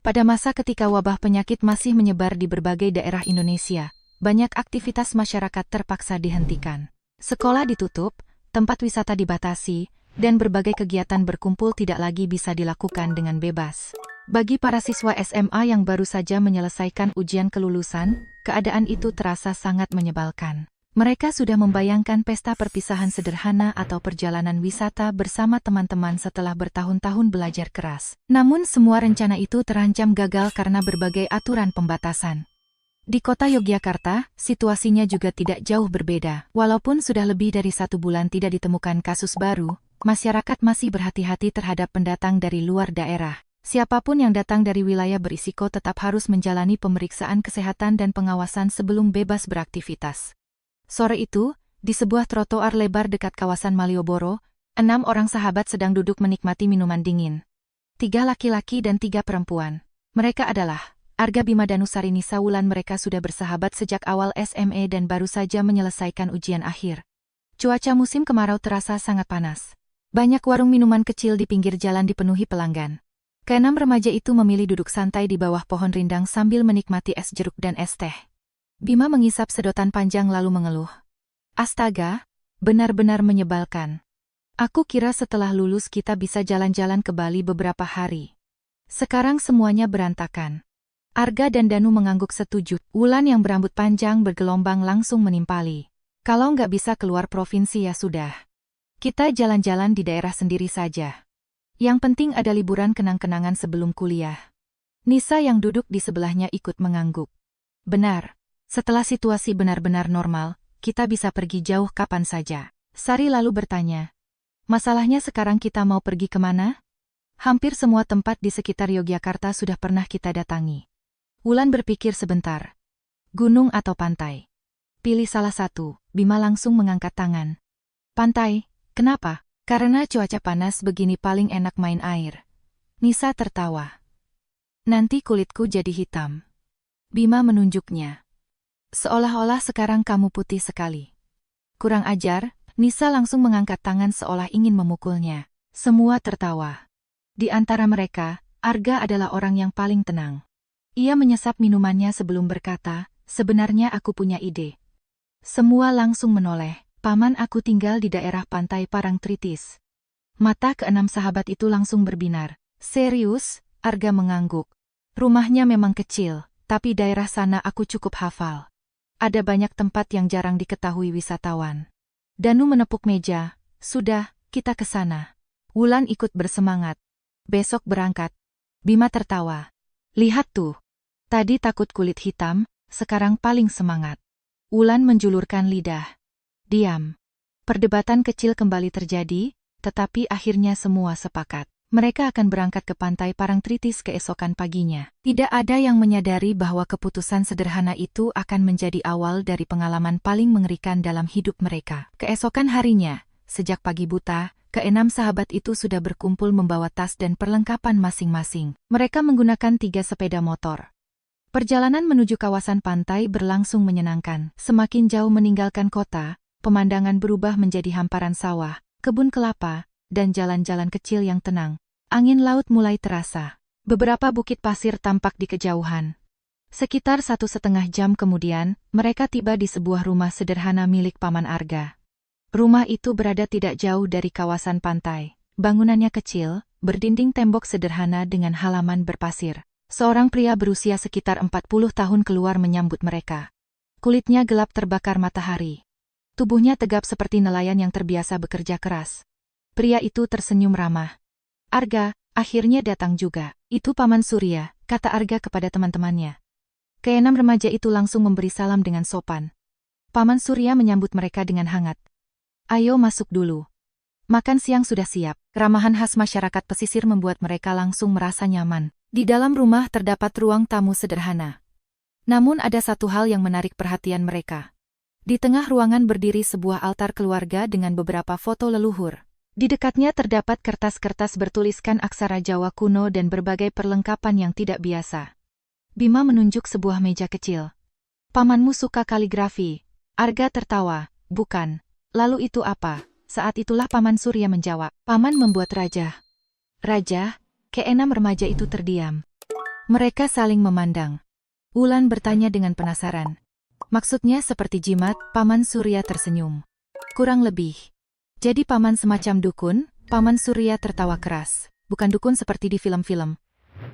Pada masa ketika wabah penyakit masih menyebar di berbagai daerah Indonesia, banyak aktivitas masyarakat terpaksa dihentikan. Sekolah ditutup, tempat wisata dibatasi, dan berbagai kegiatan berkumpul tidak lagi bisa dilakukan dengan bebas. Bagi para siswa SMA yang baru saja menyelesaikan ujian kelulusan, keadaan itu terasa sangat menyebalkan. Mereka sudah membayangkan pesta perpisahan sederhana atau perjalanan wisata bersama teman-teman setelah bertahun-tahun belajar keras. Namun semua rencana itu terancam gagal karena berbagai aturan pembatasan. Di kota Yogyakarta, situasinya juga tidak jauh berbeda. Walaupun sudah lebih dari 1 bulan tidak ditemukan kasus baru, masyarakat masih berhati-hati terhadap pendatang dari luar daerah. Siapapun yang datang dari wilayah berisiko tetap harus menjalani pemeriksaan kesehatan dan pengawasan sebelum bebas beraktivitas. Sore itu, di sebuah trotoar lebar dekat kawasan Malioboro, 6 orang sahabat sedang duduk menikmati minuman dingin. 3 laki-laki dan 3 perempuan. Mereka adalah Arga Bima Danusari Nisa Wulan. Mereka sudah bersahabat sejak awal SMA dan baru saja menyelesaikan ujian akhir. Cuaca musim kemarau terasa sangat panas. Banyak warung minuman kecil di pinggir jalan dipenuhi pelanggan. Keenam remaja itu memilih duduk santai di bawah pohon rindang sambil menikmati es jeruk dan es teh. Bima mengisap sedotan panjang lalu mengeluh. Astaga, benar-benar menyebalkan. Aku kira setelah lulus kita bisa jalan-jalan ke Bali beberapa hari. Sekarang semuanya berantakan. Arga dan Danu mengangguk setuju. Wulan yang berambut panjang bergelombang langsung menimpali. Kalau nggak bisa keluar provinsi ya sudah. Kita jalan-jalan di daerah sendiri saja. Yang penting ada liburan kenang-kenangan sebelum kuliah. Nisa yang duduk di sebelahnya ikut mengangguk. Benar. Setelah situasi benar-benar normal, kita bisa pergi jauh kapan saja. Sari lalu bertanya. Masalahnya sekarang kita mau pergi kemana? Hampir semua tempat di sekitar Yogyakarta sudah pernah kita datangi. Wulan berpikir sebentar. Gunung atau pantai? Pilih salah satu. Bima langsung mengangkat tangan. Pantai, kenapa? Karena cuaca panas begini paling enak main air. Nisa tertawa. Nanti kulitku jadi hitam. Bima menunjuknya. Seolah-olah sekarang kamu putih sekali. Kurang ajar, Nisa langsung mengangkat tangan seolah ingin memukulnya. Semua tertawa. Di antara mereka, Arga adalah orang yang paling tenang. Ia menyesap minumannya sebelum berkata, sebenarnya aku punya ide. Semua langsung menoleh. Paman, aku tinggal di daerah pantai Parangtritis. Mata keenam sahabat itu langsung berbinar. Serius? Arga mengangguk. Rumahnya memang kecil, tapi daerah sana aku cukup hafal. Ada banyak tempat yang jarang diketahui wisatawan. Danu menepuk meja. Sudah, kita ke sana. Wulan ikut bersemangat. Besok berangkat. Bima tertawa. Lihat tuh. Tadi takut kulit hitam, sekarang paling semangat. Wulan menjulurkan lidah. Diam. Perdebatan kecil kembali terjadi, tetapi akhirnya semua sepakat. Mereka akan berangkat ke pantai Parangtritis keesokan paginya. Tidak ada yang menyadari bahwa keputusan sederhana itu akan menjadi awal dari pengalaman paling mengerikan dalam hidup mereka. Keesokan harinya, sejak pagi buta, keenam sahabat itu sudah berkumpul membawa tas dan perlengkapan masing-masing. Mereka menggunakan 3 sepeda motor. Perjalanan menuju kawasan pantai berlangsung menyenangkan. Semakin jauh meninggalkan kota, pemandangan berubah menjadi hamparan sawah, kebun kelapa, dan jalan-jalan kecil yang tenang. Angin laut mulai terasa. Beberapa bukit pasir tampak di kejauhan. Sekitar 1,5 jam kemudian, mereka tiba di sebuah rumah sederhana milik Paman Arga. Rumah itu berada tidak jauh dari kawasan pantai. Bangunannya kecil, berdinding tembok sederhana dengan halaman berpasir. Seorang pria berusia sekitar 40 tahun keluar menyambut mereka. Kulitnya gelap terbakar matahari. Tubuhnya tegap seperti nelayan yang terbiasa bekerja keras. Pria itu tersenyum ramah. Arga, akhirnya datang juga. Itu Paman Surya, kata Arga kepada teman-temannya. Keenam remaja itu langsung memberi salam dengan sopan. Paman Surya menyambut mereka dengan hangat. Ayo masuk dulu. Makan siang sudah siap. Keramahan khas masyarakat pesisir membuat mereka langsung merasa nyaman. Di dalam rumah terdapat ruang tamu sederhana. Namun ada satu hal yang menarik perhatian mereka. Di tengah ruangan berdiri sebuah altar keluarga dengan beberapa foto leluhur. Di dekatnya terdapat kertas-kertas bertuliskan aksara Jawa kuno dan berbagai perlengkapan yang tidak biasa. Bima menunjuk sebuah meja kecil. Pamanmu suka kaligrafi. Arga tertawa. Bukan. Lalu itu apa? Saat itulah Paman Surya menjawab. Paman membuat raja. Raja? Keenam remaja itu terdiam. Mereka saling memandang. Wulan bertanya dengan penasaran. Maksudnya seperti jimat, Paman Surya tersenyum. Kurang lebih. Jadi paman semacam dukun? Paman Surya tertawa keras. Bukan dukun seperti di film-film.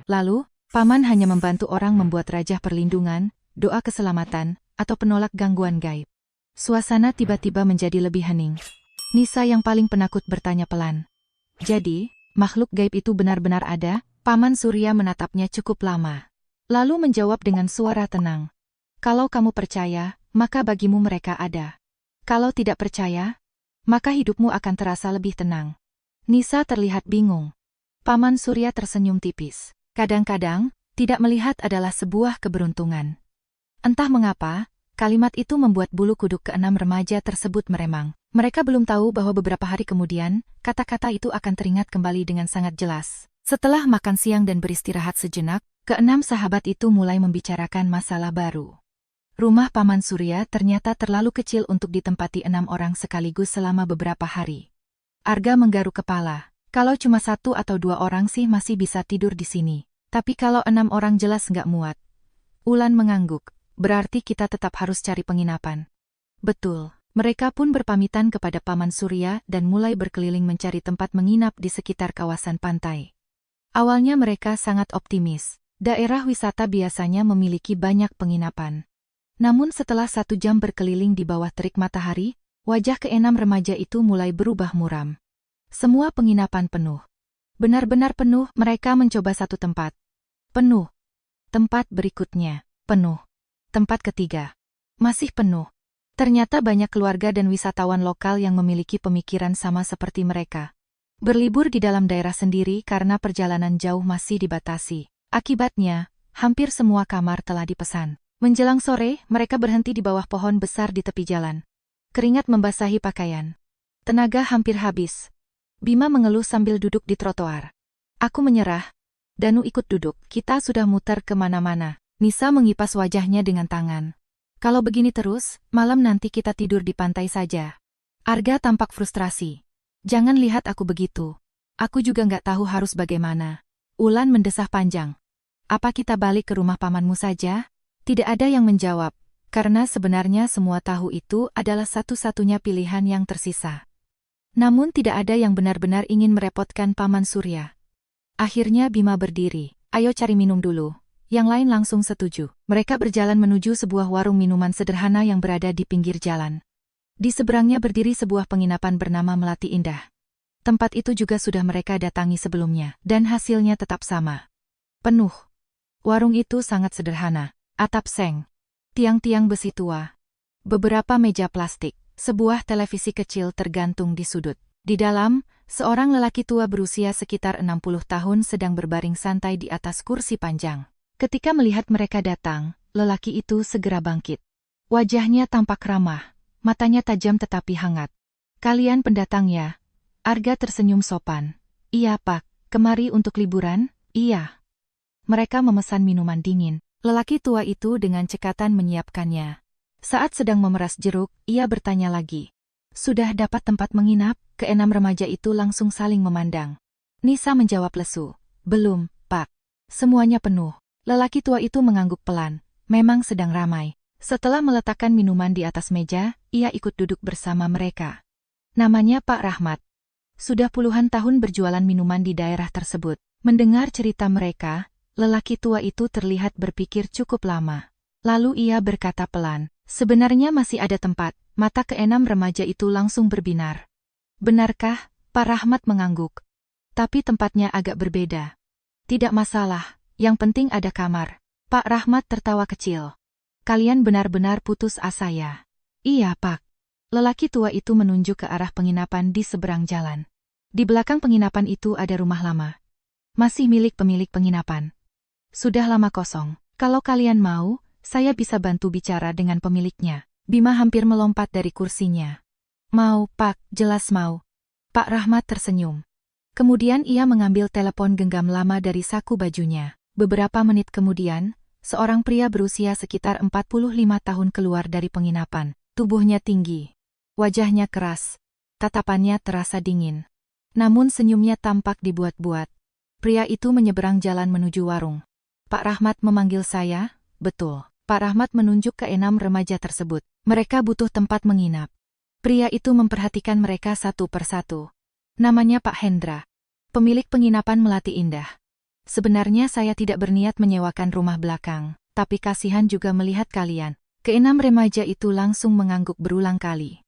Lalu, paman hanya membantu orang membuat rajah perlindungan, doa keselamatan, atau penolak gangguan gaib. Suasana tiba-tiba menjadi lebih hening. Nisa yang paling penakut bertanya pelan. Jadi, makhluk gaib itu benar-benar ada? Paman Surya menatapnya cukup lama. Lalu menjawab dengan suara tenang. Kalau kamu percaya, maka bagimu mereka ada. Kalau tidak percaya, maka hidupmu akan terasa lebih tenang. Nisa terlihat bingung. Paman Surya tersenyum tipis. Kadang-kadang, tidak melihat adalah sebuah keberuntungan. Entah mengapa, kalimat itu membuat bulu kuduk keenam remaja tersebut meremang. Mereka belum tahu bahwa beberapa hari kemudian, kata-kata itu akan teringat kembali dengan sangat jelas. Setelah makan siang dan beristirahat sejenak, keenam sahabat itu mulai membicarakan masalah baru. Rumah Paman Surya ternyata terlalu kecil untuk ditempati 6 orang sekaligus selama beberapa hari. Arga menggaruk kepala. Kalau cuma 1 atau 2 orang sih masih bisa tidur di sini. Tapi kalau 6 orang jelas nggak muat. Wulan mengangguk. Berarti kita tetap harus cari penginapan. Betul. Mereka pun berpamitan kepada Paman Surya dan mulai berkeliling mencari tempat menginap di sekitar kawasan pantai. Awalnya mereka sangat optimis. Daerah wisata biasanya memiliki banyak penginapan. Namun setelah 1 jam berkeliling di bawah terik matahari, wajah keenam remaja itu mulai berubah muram. Semua penginapan penuh. Benar-benar penuh. Mereka mencoba satu tempat. Penuh. Tempat berikutnya. Penuh. Tempat ketiga. Masih penuh. Ternyata banyak keluarga dan wisatawan lokal yang memiliki pemikiran sama seperti mereka. Berlibur di dalam daerah sendiri karena perjalanan jauh masih dibatasi. Akibatnya, hampir semua kamar telah dipesan. Menjelang sore, mereka berhenti di bawah pohon besar di tepi jalan. Keringat membasahi pakaian. Tenaga hampir habis. Bima mengeluh sambil duduk di trotoar. Aku menyerah. Danu ikut duduk. Kita sudah muter kemana-mana. Nisa mengipas wajahnya dengan tangan. Kalau begini terus, malam nanti kita tidur di pantai saja. Arga tampak frustrasi. Jangan lihat aku begitu. Aku juga nggak tahu harus bagaimana. Wulan mendesah panjang. Apa kita balik ke rumah pamanmu saja? Tidak ada yang menjawab, karena sebenarnya semua tahu itu adalah satu-satunya pilihan yang tersisa. Namun tidak ada yang benar-benar ingin merepotkan Paman Surya. Akhirnya Bima berdiri. Ayo cari minum dulu. Yang lain langsung setuju. Mereka berjalan menuju sebuah warung minuman sederhana yang berada di pinggir jalan. Di seberangnya berdiri sebuah penginapan bernama Melati Indah. Tempat itu juga sudah mereka datangi sebelumnya, dan hasilnya tetap sama. Penuh. Warung itu sangat sederhana. Atap seng. Tiang-tiang besi tua. Beberapa meja plastik. Sebuah televisi kecil tergantung di sudut. Di dalam, seorang lelaki tua berusia sekitar 60 tahun sedang berbaring santai di atas kursi panjang. Ketika melihat mereka datang, lelaki itu segera bangkit. Wajahnya tampak ramah, matanya tajam tetapi hangat. Kalian pendatang ya? Arga tersenyum sopan. Iya Pak, kemari untuk liburan? Iya. Mereka memesan minuman dingin. Lelaki tua itu dengan cekatan menyiapkannya. Saat sedang memeras jeruk, ia bertanya lagi. Sudah dapat tempat menginap? Keenam remaja itu langsung saling memandang. Nisa menjawab lesu. Belum, Pak. Semuanya penuh. Lelaki tua itu mengangguk pelan. Memang sedang ramai. Setelah meletakkan minuman di atas meja, ia ikut duduk bersama mereka. Namanya Pak Rahmat. Sudah puluhan tahun berjualan minuman di daerah tersebut. Mendengar cerita mereka, lelaki tua itu terlihat berpikir cukup lama. Lalu ia berkata pelan, sebenarnya masih ada tempat. Mata keenam remaja itu langsung berbinar. Benarkah? Pak Rahmat mengangguk. Tapi tempatnya agak berbeda. Tidak masalah. Yang penting ada kamar. Pak Rahmat tertawa kecil. Kalian benar-benar putus asa ya? Iya, Pak. Lelaki tua itu menunjuk ke arah penginapan di seberang jalan. Di belakang penginapan itu ada rumah lama. Masih milik pemilik penginapan. Sudah lama kosong. Kalau kalian mau, saya bisa bantu bicara dengan pemiliknya. Bima hampir melompat dari kursinya. Mau, Pak, jelas mau. Pak Rahmat tersenyum. Kemudian ia mengambil telepon genggam lama dari saku bajunya. Beberapa menit kemudian, seorang pria berusia sekitar 45 tahun keluar dari penginapan. Tubuhnya tinggi. Wajahnya keras. Tatapannya terasa dingin. Namun senyumnya tampak dibuat-buat. Pria itu menyeberang jalan menuju warung. Pak Rahmat memanggil saya, betul. Pak Rahmat menunjuk ke 6 remaja tersebut. Mereka butuh tempat menginap. Pria itu memperhatikan mereka satu persatu. Namanya Pak Hendra. Pemilik penginapan Melati Indah. Sebenarnya saya tidak berniat menyewakan rumah belakang, tapi kasihan juga melihat kalian. Ke-6 remaja itu langsung mengangguk berulang kali.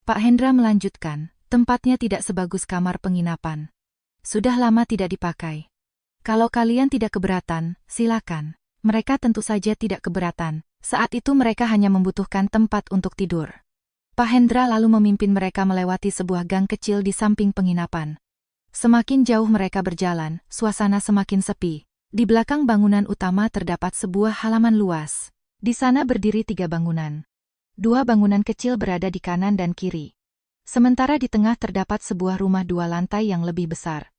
Pak Hendra melanjutkan, tempatnya tidak sebagus kamar penginapan. Sudah lama tidak dipakai. Kalau kalian tidak keberatan, silakan. Mereka tentu saja tidak keberatan. Saat itu mereka hanya membutuhkan tempat untuk tidur. Pak Hendra lalu memimpin mereka melewati sebuah gang kecil di samping penginapan. Semakin jauh mereka berjalan, suasana semakin sepi. Di belakang bangunan utama terdapat sebuah halaman luas. Di sana berdiri 3 bangunan. 2 bangunan kecil berada di kanan dan kiri. Sementara di tengah terdapat sebuah rumah 2 lantai yang lebih besar.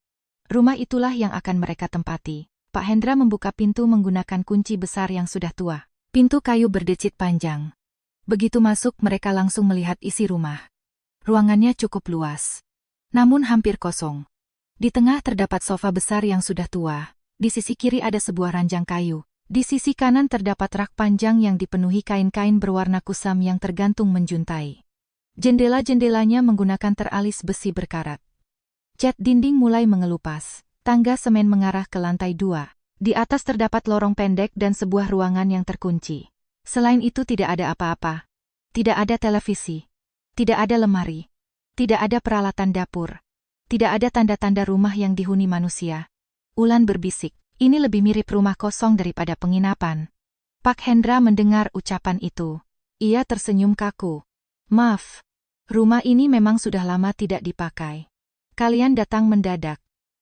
Rumah itulah yang akan mereka tempati. Pak Hendra membuka pintu menggunakan kunci besar yang sudah tua. Pintu kayu berdecit panjang. Begitu masuk mereka langsung melihat isi rumah. Ruangannya cukup luas. Namun hampir kosong. Di tengah terdapat sofa besar yang sudah tua. Di sisi kiri ada sebuah ranjang kayu. Di sisi kanan terdapat rak panjang yang dipenuhi kain-kain berwarna kusam yang tergantung menjuntai. Jendela-jendelanya menggunakan teralis besi berkarat. Cat dinding mulai mengelupas. Tangga semen mengarah ke lantai 2. Di atas terdapat lorong pendek dan sebuah ruangan yang terkunci. Selain itu tidak ada apa-apa. Tidak ada televisi. Tidak ada lemari. Tidak ada peralatan dapur. Tidak ada tanda-tanda rumah yang dihuni manusia. Ulan berbisik, ini lebih mirip rumah kosong daripada penginapan. Pak Hendra mendengar ucapan itu. Ia tersenyum kaku. Maaf, rumah ini memang sudah lama tidak dipakai. Kalian datang mendadak.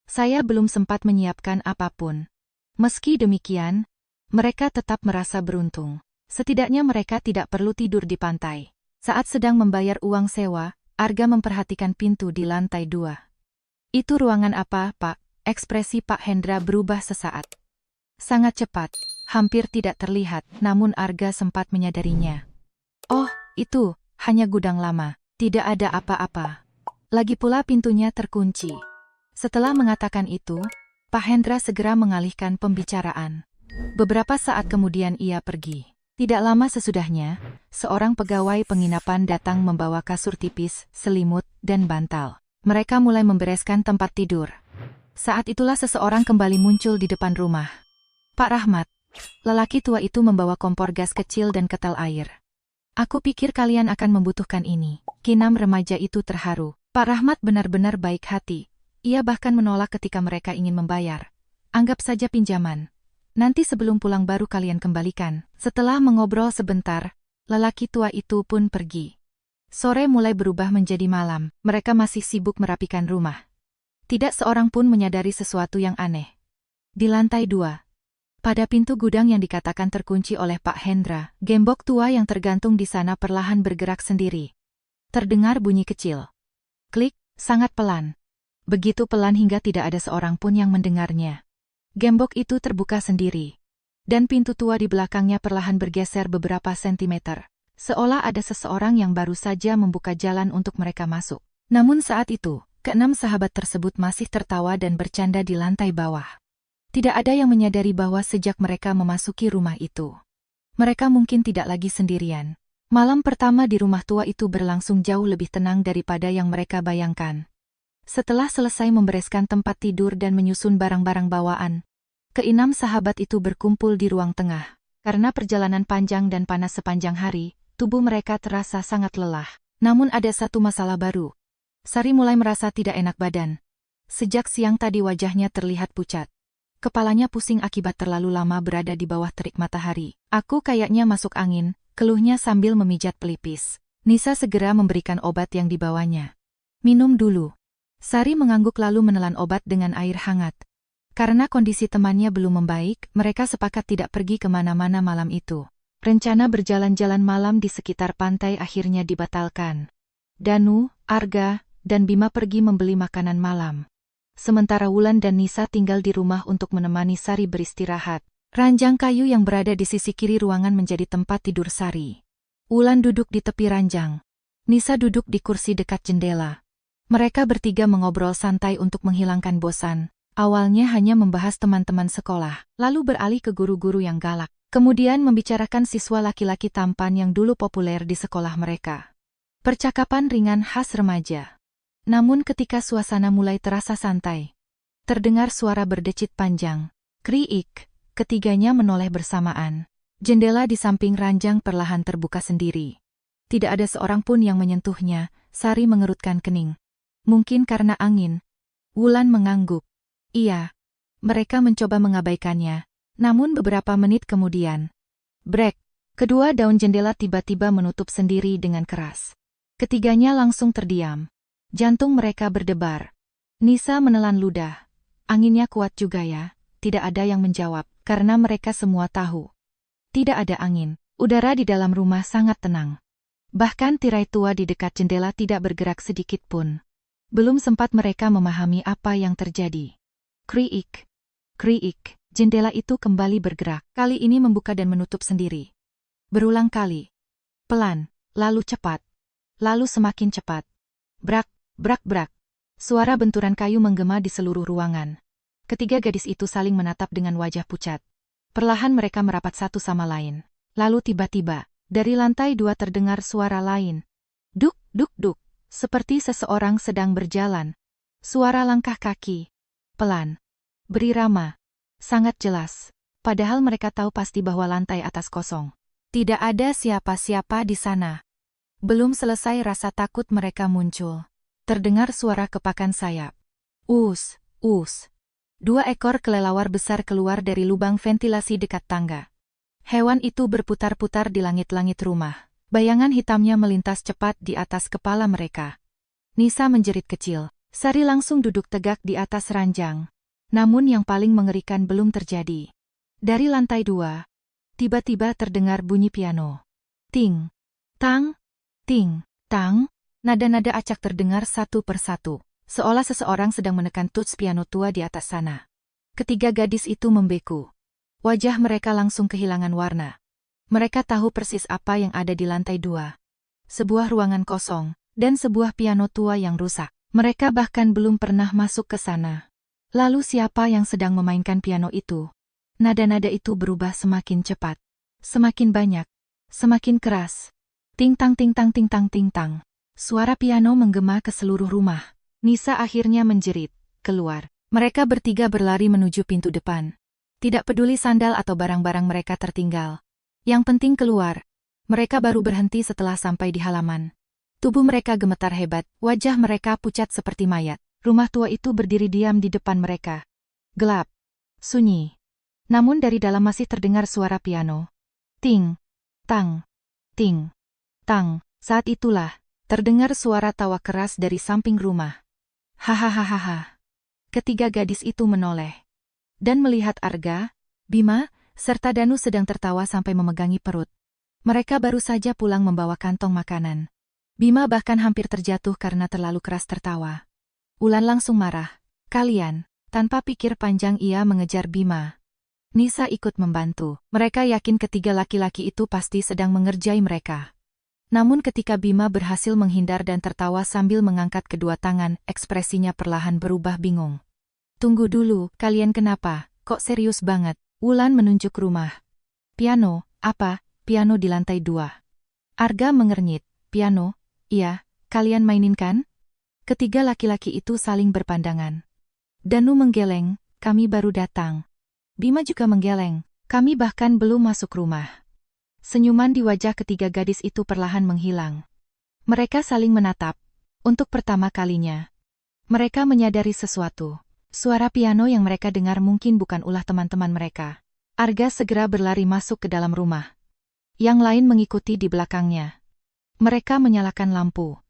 Saya belum sempat menyiapkan apapun. Meski demikian, mereka tetap merasa beruntung. Setidaknya mereka tidak perlu tidur di pantai. Saat sedang membayar uang sewa, Arga memperhatikan pintu di lantai 2. Itu ruangan apa, Pak? Ekspresi Pak Hendra berubah sesaat. Sangat cepat, hampir tidak terlihat, namun Arga sempat menyadarinya. Oh, itu hanya gudang lama, tidak ada apa-apa. Lagi pula pintunya terkunci. Setelah mengatakan itu, Pak Hendra segera mengalihkan pembicaraan. Beberapa saat kemudian ia pergi. Tidak lama sesudahnya, seorang pegawai penginapan datang membawa kasur tipis, selimut, dan bantal. Mereka mulai membereskan tempat tidur. Saat itulah seseorang kembali muncul di depan rumah. Pak Rahmat. Lelaki tua itu membawa kompor gas kecil dan ketel air. Aku pikir kalian akan membutuhkan ini. K6 remaja itu terharu. Pak Rahmat benar-benar baik hati. Ia bahkan menolak ketika mereka ingin membayar. Anggap saja pinjaman. Nanti sebelum pulang baru kalian kembalikan. Setelah mengobrol sebentar, lelaki tua itu pun pergi. Sore mulai berubah menjadi malam. Mereka masih sibuk merapikan rumah. Tidak seorang pun menyadari sesuatu yang aneh. Di lantai 2. Pada pintu gudang yang dikatakan terkunci oleh Pak Hendra, gembok tua yang tergantung di sana perlahan bergerak sendiri. Terdengar bunyi kecil. Klik, sangat pelan. Begitu pelan hingga tidak ada seorang pun yang mendengarnya. Gembok itu terbuka sendiri. Dan pintu tua di belakangnya perlahan bergeser beberapa sentimeter. Seolah ada seseorang yang baru saja membuka jalan untuk mereka masuk. Namun saat itu, ke-6 sahabat tersebut masih tertawa dan bercanda di lantai bawah. Tidak ada yang menyadari bahwa sejak mereka memasuki rumah itu, mereka mungkin tidak lagi sendirian. Malam pertama di rumah tua itu berlangsung jauh lebih tenang daripada yang mereka bayangkan. Setelah selesai membereskan tempat tidur dan menyusun barang-barang bawaan, ke-6 sahabat itu berkumpul di ruang tengah. Karena perjalanan panjang dan panas sepanjang hari, tubuh mereka terasa sangat lelah. Namun ada satu masalah baru. Sari mulai merasa tidak enak badan. Sejak siang tadi wajahnya terlihat pucat. Kepalanya pusing akibat terlalu lama berada di bawah terik matahari. Aku kayaknya masuk angin, keluhnya sambil memijat pelipis. Nisa segera memberikan obat yang dibawanya. Minum dulu. Sari mengangguk lalu menelan obat dengan air hangat. Karena kondisi temannya belum membaik, mereka sepakat tidak pergi kemana-mana malam itu. Rencana berjalan-jalan malam di sekitar pantai akhirnya dibatalkan. Danu, Arga, dan Bima pergi membeli makanan malam. Sementara Wulan dan Nisa tinggal di rumah untuk menemani Sari beristirahat. Ranjang kayu yang berada di sisi kiri ruangan menjadi tempat tidur Sari. Wulan duduk di tepi ranjang. Nisa duduk di kursi dekat jendela. Mereka bertiga mengobrol santai untuk menghilangkan bosan. Awalnya hanya membahas teman-teman sekolah, lalu beralih ke guru-guru yang galak. Kemudian membicarakan siswa laki-laki tampan yang dulu populer di sekolah mereka. Percakapan ringan khas remaja. Namun ketika suasana mulai terasa santai, terdengar suara berdecit panjang. Kriik, ketiganya menoleh bersamaan. Jendela di samping ranjang perlahan terbuka sendiri. Tidak ada seorang pun yang menyentuhnya, Sari mengerutkan kening. Mungkin karena angin. Wulan mengangguk. Iya. Mereka mencoba mengabaikannya. Namun beberapa menit kemudian, brek, kedua daun jendela tiba-tiba menutup sendiri dengan keras. Ketiganya langsung terdiam. Jantung mereka berdebar. Nisa menelan ludah. Anginnya kuat juga ya. Tidak ada yang menjawab, karena mereka semua tahu. Tidak ada angin. Udara di dalam rumah sangat tenang. Bahkan tirai tua di dekat jendela tidak bergerak sedikit pun. Belum sempat mereka memahami apa yang terjadi. Kriik, kriik. Jendela itu kembali bergerak, kali ini membuka dan menutup sendiri. Berulang kali. Pelan, lalu cepat. Lalu semakin cepat. Brak, brak, brak. Suara benturan kayu menggema di seluruh ruangan. Ketiga gadis itu saling menatap dengan wajah pucat. Perlahan mereka merapat satu sama lain. Lalu tiba-tiba, dari lantai 2 terdengar suara lain. Duk, duk, duk. Seperti seseorang sedang berjalan. Suara langkah kaki. Pelan. Berirama. Sangat jelas. Padahal mereka tahu pasti bahwa lantai atas kosong. Tidak ada siapa-siapa di sana. Belum selesai rasa takut mereka muncul. Terdengar suara kepakan sayap. Us, us. 2 ekor kelelawar besar keluar dari lubang ventilasi dekat tangga. Hewan itu berputar-putar di langit-langit rumah. Bayangan hitamnya melintas cepat di atas kepala mereka. Nisa menjerit kecil. Sari langsung duduk tegak di atas ranjang. Namun yang paling mengerikan belum terjadi. Dari lantai 2, tiba-tiba terdengar bunyi piano. Ting, tang, ting, tang. Nada-nada acak terdengar satu persatu. Seolah seseorang sedang menekan tuts piano tua di atas sana. Ketiga gadis itu membeku. Wajah mereka langsung kehilangan warna. Mereka tahu persis apa yang ada di lantai 2. Sebuah ruangan kosong, dan sebuah piano tua yang rusak. Mereka bahkan belum pernah masuk ke sana. Lalu siapa yang sedang memainkan piano itu? Nada-nada itu berubah semakin cepat. Semakin banyak. Semakin keras. Ting-tang ting-tang ting-tang ting-tang. Suara piano menggema ke seluruh rumah. Nisa akhirnya menjerit, keluar. Mereka bertiga berlari menuju pintu depan. Tidak peduli sandal atau barang-barang mereka tertinggal. Yang penting keluar. Mereka baru berhenti setelah sampai di halaman. Tubuh mereka gemetar hebat, wajah mereka pucat seperti mayat. Rumah tua itu berdiri diam di depan mereka. Gelap. Sunyi. Namun dari dalam masih terdengar suara piano. Ting. Tang. Ting. Tang. Saat itulah, terdengar suara tawa keras dari samping rumah. Hahaha. Ketiga gadis itu menoleh. Dan melihat Arga, Bima, serta Danu sedang tertawa sampai memegangi perut. Mereka baru saja pulang membawa kantong makanan. Bima bahkan hampir terjatuh karena terlalu keras tertawa. Wulan langsung marah. Kalian, tanpa pikir panjang ia mengejar Bima. Nisa ikut membantu. Mereka yakin ketiga laki-laki itu pasti sedang mengerjai mereka. Namun ketika Bima berhasil menghindar dan tertawa sambil mengangkat kedua tangan, ekspresinya perlahan berubah bingung. Tunggu dulu, kalian kenapa? Kok serius banget? Wulan menunjuk rumah. Piano, apa? Piano di lantai 2. Arga mengernyit. Piano? Iya, kalian mainin kan? Ketiga laki-laki itu saling berpandangan. Danu menggeleng, kami baru datang. Bima juga menggeleng, kami bahkan belum masuk rumah. Senyuman di wajah ketiga gadis itu perlahan menghilang. Mereka saling menatap. Untuk pertama kalinya, mereka menyadari sesuatu. Suara piano yang mereka dengar mungkin bukan ulah teman-teman mereka. Arga segera berlari masuk ke dalam rumah. Yang lain mengikuti di belakangnya. Mereka menyalakan lampu.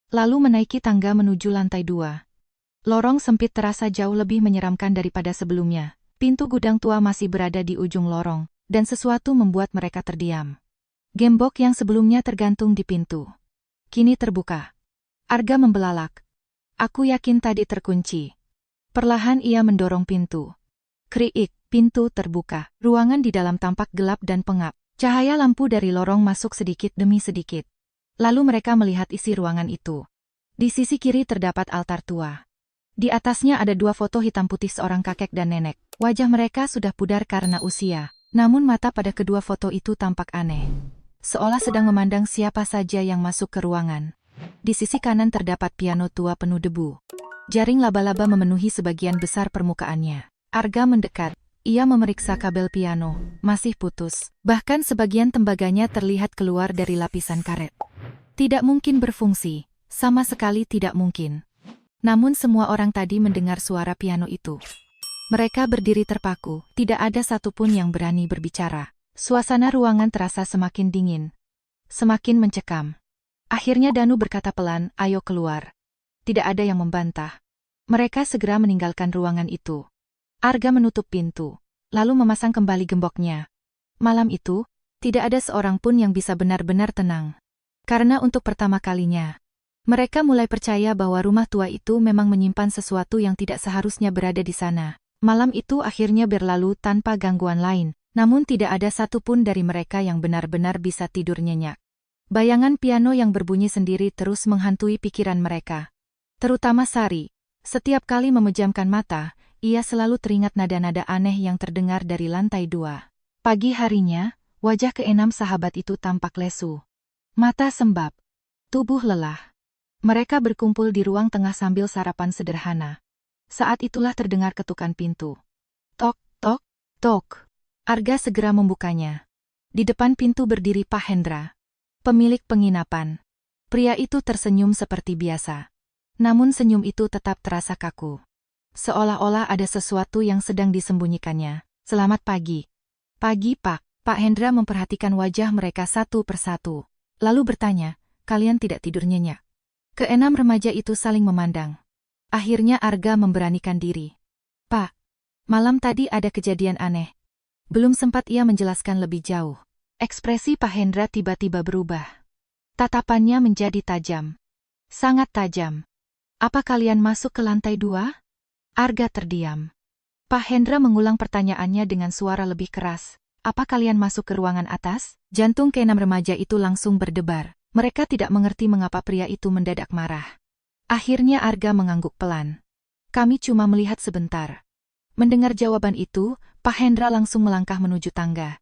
Lalu menaiki tangga menuju lantai 2. Lorong sempit terasa jauh lebih menyeramkan daripada sebelumnya. Pintu gudang tua masih berada di ujung lorong, dan sesuatu membuat mereka terdiam. Gembok yang sebelumnya tergantung di pintu kini terbuka. Arga membelalak. Aku yakin tadi terkunci. Perlahan ia mendorong pintu. Kriik, pintu terbuka. Ruangan di dalam tampak gelap dan pengap. Cahaya lampu dari lorong masuk sedikit demi sedikit. Lalu mereka melihat isi ruangan itu. Di sisi kiri terdapat altar tua. Di atasnya ada dua foto hitam putih seorang kakek dan nenek. Wajah mereka sudah pudar karena usia. Namun mata pada kedua foto itu tampak aneh. Seolah sedang memandang siapa saja yang masuk ke ruangan. Di sisi kanan terdapat piano tua penuh debu. Jaring laba-laba memenuhi sebagian besar permukaannya. Arga mendekat. Ia memeriksa kabel piano. Masih putus. Bahkan sebagian tembaganya terlihat keluar dari lapisan karet. Tidak mungkin berfungsi. Sama sekali tidak mungkin. Namun semua orang tadi mendengar suara piano itu. Mereka berdiri terpaku. Tidak ada satupun yang berani berbicara. Suasana ruangan terasa semakin dingin. Semakin mencekam. Akhirnya Danu berkata pelan, "Ayo keluar." Tidak ada yang membantah. Mereka segera meninggalkan ruangan itu. Arga menutup pintu, lalu memasang kembali gemboknya. Malam itu, tidak ada seorang pun yang bisa benar-benar tenang. Karena untuk pertama kalinya, mereka mulai percaya bahwa rumah tua itu memang menyimpan sesuatu yang tidak seharusnya berada di sana. Malam itu akhirnya berlalu tanpa gangguan lain, namun tidak ada satupun dari mereka yang benar-benar bisa tidur nyenyak. Bayangan piano yang berbunyi sendiri terus menghantui pikiran mereka. Terutama Sari. Setiap kali memejamkan mata, ia selalu teringat nada-nada aneh yang terdengar dari lantai 2. Pagi harinya, wajah keenam sahabat itu tampak lesu. Mata sembab. Tubuh lelah. Mereka berkumpul di ruang tengah sambil sarapan sederhana. Saat itulah terdengar ketukan pintu. Tok, tok, tok. Arga segera membukanya. Di depan pintu berdiri Pak Hendra, pemilik penginapan. Pria itu tersenyum seperti biasa. Namun senyum itu tetap terasa kaku. Seolah-olah ada sesuatu yang sedang disembunyikannya. "Selamat pagi." "Pagi, Pak." Pak Hendra memperhatikan wajah mereka satu persatu. Lalu bertanya, "Kalian tidak tidur nyenyak?" Keenam remaja itu saling memandang. Akhirnya Arga memberanikan diri. "Pak, malam tadi ada kejadian aneh." Belum sempat ia menjelaskan lebih jauh. Ekspresi Pak Hendra tiba-tiba berubah. Tatapannya menjadi tajam. Sangat tajam. "Apa kalian masuk ke lantai 2? Arga terdiam. Pak Hendra mengulang pertanyaannya dengan suara lebih keras. "Apa kalian masuk ke ruangan atas?" Jantung keenam remaja itu langsung berdebar. Mereka tidak mengerti mengapa pria itu mendadak marah. Akhirnya Arga mengangguk pelan. "Kami cuma melihat sebentar." Mendengar jawaban itu, Pak Hendra langsung melangkah menuju tangga.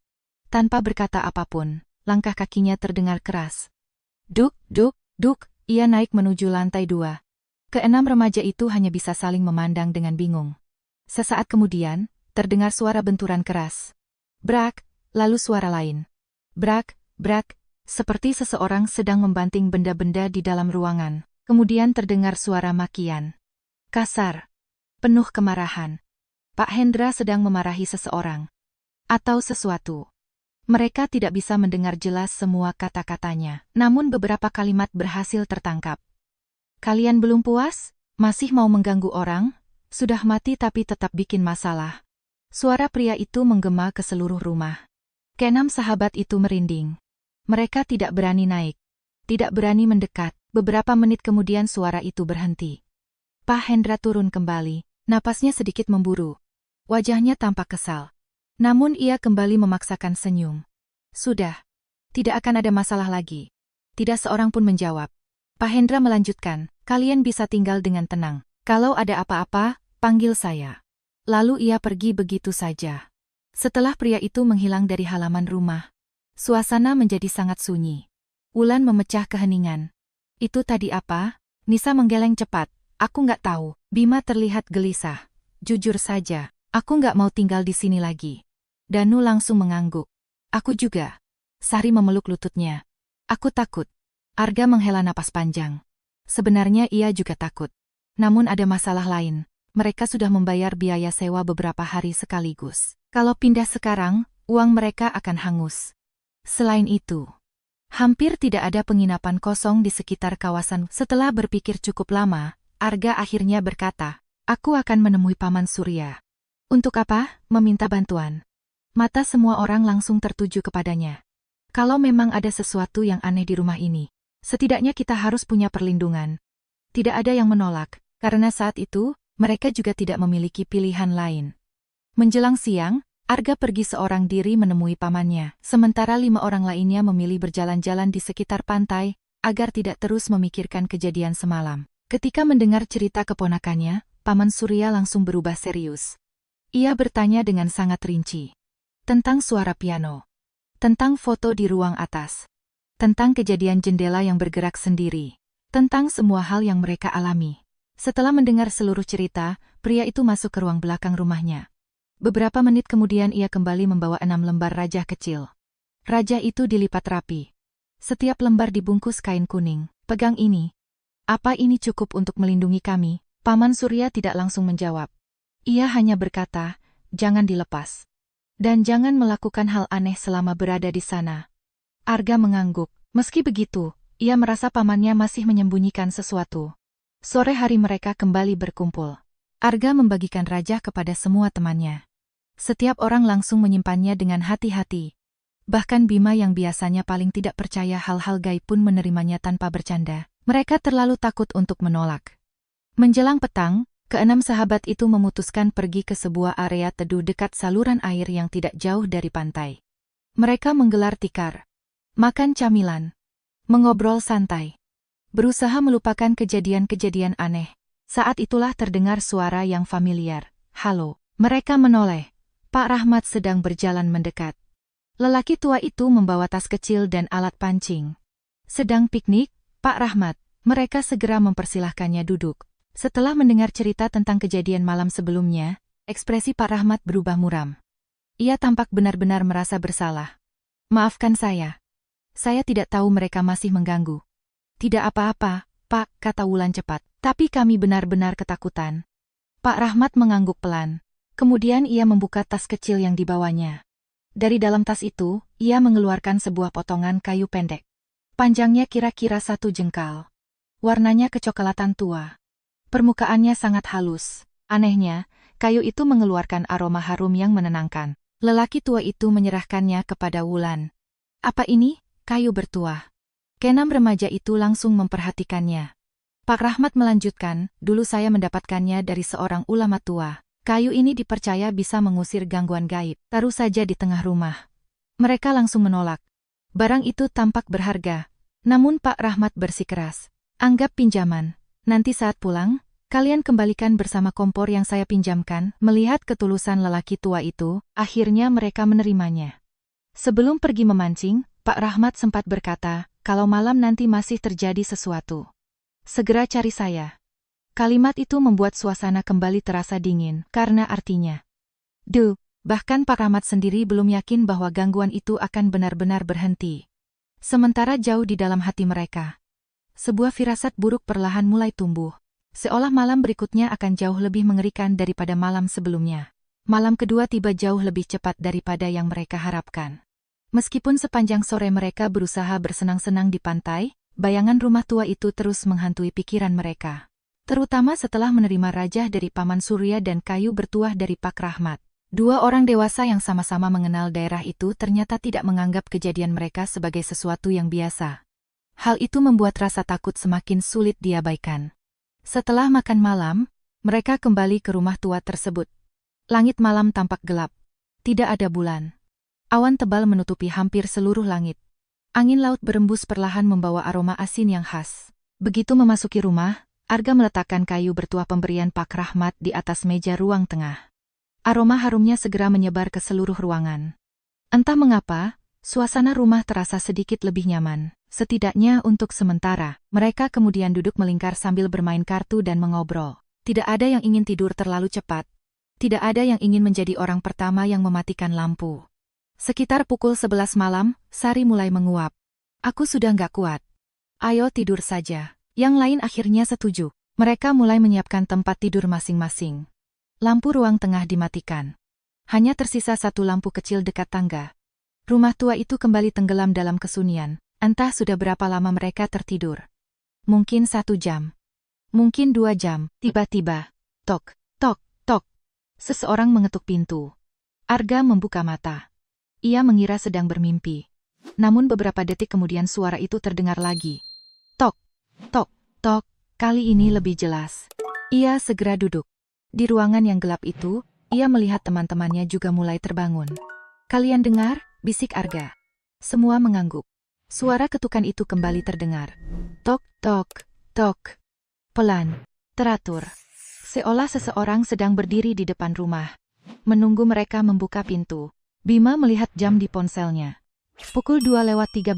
Tanpa berkata apapun, langkah kakinya terdengar keras. Duk, duk, duk, ia naik menuju lantai 2. Keenam remaja itu hanya bisa saling memandang dengan bingung. Sesaat kemudian, terdengar suara benturan keras. Brak, lalu suara lain. Brak, brak, seperti seseorang sedang membanting benda-benda di dalam ruangan. Kemudian terdengar suara makian. Kasar. Penuh kemarahan. Pak Hendra sedang memarahi seseorang. Atau sesuatu. Mereka tidak bisa mendengar jelas semua kata-katanya. Namun beberapa kalimat berhasil tertangkap. "Kalian belum puas? Masih mau mengganggu orang? Sudah mati tapi tetap bikin masalah." Suara pria itu menggema ke seluruh rumah. Keenam sahabat itu merinding. Mereka tidak berani naik. Tidak berani mendekat. Beberapa menit kemudian suara itu berhenti. Pak Hendra turun kembali. Napasnya sedikit memburu. Wajahnya tampak kesal. Namun ia kembali memaksakan senyum. "Sudah. Tidak akan ada masalah lagi." Tidak seorang pun menjawab. Pak Hendra melanjutkan, "Kalian bisa tinggal dengan tenang. Kalau ada apa-apa, panggil saya." Lalu ia pergi begitu saja. Setelah pria itu menghilang dari halaman rumah, suasana menjadi sangat sunyi. Wulan memecah keheningan. "Itu tadi apa?" Nisa menggeleng cepat. "Aku nggak tahu." Bima terlihat gelisah. "Jujur saja, aku nggak mau tinggal di sini lagi." Danu langsung mengangguk. "Aku juga." Sari memeluk lututnya. "Aku takut." Arga menghela napas panjang. Sebenarnya ia juga takut. Namun ada masalah lain. Mereka sudah membayar biaya sewa beberapa hari sekaligus. Kalau pindah sekarang, uang mereka akan hangus. Selain itu, hampir tidak ada penginapan kosong di sekitar kawasan. Setelah berpikir cukup lama, Arga akhirnya berkata, "Aku akan menemui Paman Surya." "Untuk apa?" "Meminta bantuan." Mata semua orang langsung tertuju kepadanya. "Kalau memang ada sesuatu yang aneh di rumah ini, setidaknya kita harus punya perlindungan." Tidak ada yang menolak, karena saat itu, mereka juga tidak memiliki pilihan lain. Menjelang siang, Arga pergi seorang diri menemui pamannya, sementara 5 orang lainnya memilih berjalan-jalan di sekitar pantai, agar tidak terus memikirkan kejadian semalam. Ketika mendengar cerita keponakannya, Paman Surya langsung berubah serius. Ia bertanya dengan sangat rinci. Tentang suara piano. Tentang foto di ruang atas. Tentang kejadian jendela yang bergerak sendiri. Tentang semua hal yang mereka alami. Setelah mendengar seluruh cerita, pria itu masuk ke ruang belakang rumahnya. Beberapa menit kemudian ia kembali membawa 6 lembar rajah kecil. Rajah itu dilipat rapi. Setiap lembar dibungkus kain kuning. Pegang ini. Apa ini cukup untuk melindungi kami? Paman Surya tidak langsung menjawab. Ia hanya berkata, jangan dilepas. Dan jangan melakukan hal aneh selama berada di sana. Arga mengangguk. Meski begitu, ia merasa pamannya masih menyembunyikan sesuatu. Sore hari mereka kembali berkumpul. Arga membagikan rajah kepada semua temannya. Setiap orang langsung menyimpannya dengan hati-hati. Bahkan Bima yang biasanya paling tidak percaya hal-hal gaib pun menerimanya tanpa bercanda. Mereka terlalu takut untuk menolak. Menjelang petang, keenam sahabat itu memutuskan pergi ke sebuah area teduh dekat saluran air yang tidak jauh dari pantai. Mereka menggelar tikar, makan camilan, mengobrol santai, berusaha melupakan kejadian-kejadian aneh. Saat itulah terdengar suara yang familiar. Halo, mereka menoleh. Pak Rahmat sedang berjalan mendekat. Lelaki tua itu membawa tas kecil dan alat pancing. Sedang piknik, Pak Rahmat. Mereka segera mempersilahkannya duduk. Setelah mendengar cerita tentang kejadian malam sebelumnya, ekspresi Pak Rahmat berubah muram. Ia tampak benar-benar merasa bersalah. Maafkan saya. Saya tidak tahu mereka masih mengganggu. Tidak apa-apa, Pak, kata Wulan cepat. Tapi kami benar-benar ketakutan. Pak Rahmat mengangguk pelan. Kemudian ia membuka tas kecil yang dibawanya. Dari dalam tas itu, ia mengeluarkan sebuah potongan kayu pendek. Panjangnya kira-kira 1 jengkal. Warnanya kecoklatan tua. Permukaannya sangat halus. Anehnya, kayu itu mengeluarkan aroma harum yang menenangkan. Lelaki tua itu menyerahkannya kepada Wulan. Apa ini? Kayu bertuah. Keenam remaja itu langsung memperhatikannya. Pak Rahmat melanjutkan, dulu saya mendapatkannya dari seorang ulama tua. Kayu ini dipercaya bisa mengusir gangguan gaib. Taruh saja di tengah rumah. Mereka langsung menolak. Barang itu tampak berharga. Namun Pak Rahmat bersikeras. Anggap pinjaman. Nanti saat pulang, kalian kembalikan bersama kompor yang saya pinjamkan. Melihat ketulusan lelaki tua itu, akhirnya mereka menerimanya. Sebelum pergi memancing, Pak Rahmat sempat berkata, kalau malam nanti masih terjadi sesuatu, segera cari saya. Kalimat itu membuat suasana kembali terasa dingin, karena artinya, bahkan Pak Rahmat sendiri belum yakin bahwa gangguan itu akan benar-benar berhenti. Sementara jauh di dalam hati mereka, sebuah firasat buruk perlahan mulai tumbuh. Seolah malam berikutnya akan jauh lebih mengerikan daripada malam sebelumnya. Malam kedua tiba jauh lebih cepat daripada yang mereka harapkan. Meskipun sepanjang sore mereka berusaha bersenang-senang di pantai, bayangan rumah tua itu terus menghantui pikiran mereka. Terutama setelah menerima rajah dari Paman Surya dan kayu bertuah dari Pak Rahmat. 2 orang dewasa yang sama-sama mengenal daerah itu ternyata tidak menganggap kejadian mereka sebagai sesuatu yang biasa. Hal itu membuat rasa takut semakin sulit diabaikan. Setelah makan malam, mereka kembali ke rumah tua tersebut. Langit malam tampak gelap. Tidak ada bulan. Awan tebal menutupi hampir seluruh langit. Angin laut berembus perlahan membawa aroma asin yang khas. Begitu memasuki rumah, Arga meletakkan kayu bertuah pemberian Pak Rahmat di atas meja ruang tengah. Aroma harumnya segera menyebar ke seluruh ruangan. Entah mengapa, suasana rumah terasa sedikit lebih nyaman. Setidaknya untuk sementara, mereka kemudian duduk melingkar sambil bermain kartu dan mengobrol. Tidak ada yang ingin tidur terlalu cepat. Tidak ada yang ingin menjadi orang pertama yang mematikan lampu. Sekitar pukul 11 malam, Sari mulai menguap. Aku sudah nggak kuat. Ayo tidur saja. Yang lain akhirnya setuju. Mereka mulai menyiapkan tempat tidur masing-masing. Lampu ruang tengah dimatikan. Hanya tersisa 1 lampu kecil dekat tangga. Rumah tua itu kembali tenggelam dalam kesunyian. Entah sudah berapa lama mereka tertidur. Mungkin 1 jam. Mungkin 2 jam. Tiba-tiba, tok, tok, tok. Seseorang mengetuk pintu. Arga membuka mata. Ia mengira sedang bermimpi. Namun beberapa detik kemudian suara itu terdengar lagi. Tok, tok, tok. Kali ini lebih jelas. Ia segera duduk. Di ruangan yang gelap itu, ia melihat teman-temannya juga mulai terbangun. Kalian dengar? Bisik Arga. Semua mengangguk. Suara ketukan itu kembali terdengar. Tok, tok, tok. Pelan, teratur. Seolah seseorang sedang berdiri di depan rumah, menunggu mereka membuka pintu. Bima melihat jam di ponselnya. Pukul 2:13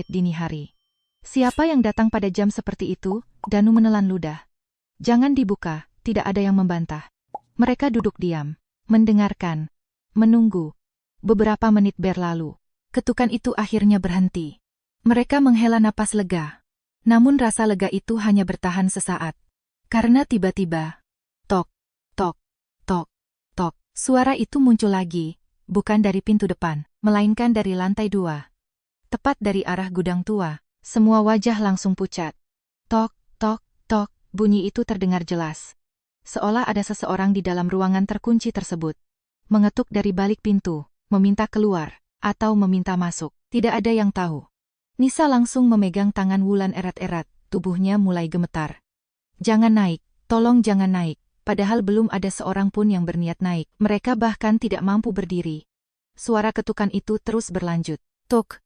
dini hari. Siapa yang datang pada jam seperti itu? Danu menelan ludah. Jangan dibuka, tidak ada yang membantah. Mereka duduk diam, mendengarkan, menunggu. Beberapa menit berlalu. Ketukan itu akhirnya berhenti. Mereka menghela napas lega. Namun rasa lega itu hanya bertahan sesaat. Karena tiba-tiba, tok, tok, tok, tok. Suara itu muncul lagi, bukan dari pintu depan, melainkan dari lantai 2. Tepat dari arah gudang tua, semua wajah langsung pucat. Tok, tok, tok, bunyi itu terdengar jelas. Seolah ada seseorang di dalam ruangan terkunci tersebut. Mengetuk dari balik pintu, meminta keluar, atau meminta masuk. Tidak ada yang tahu. Nisa langsung memegang tangan Wulan erat-erat, tubuhnya mulai gemetar. Jangan naik, tolong jangan naik. Padahal belum ada seorang pun yang berniat naik. Mereka bahkan tidak mampu berdiri. Suara ketukan itu terus berlanjut. Tuk,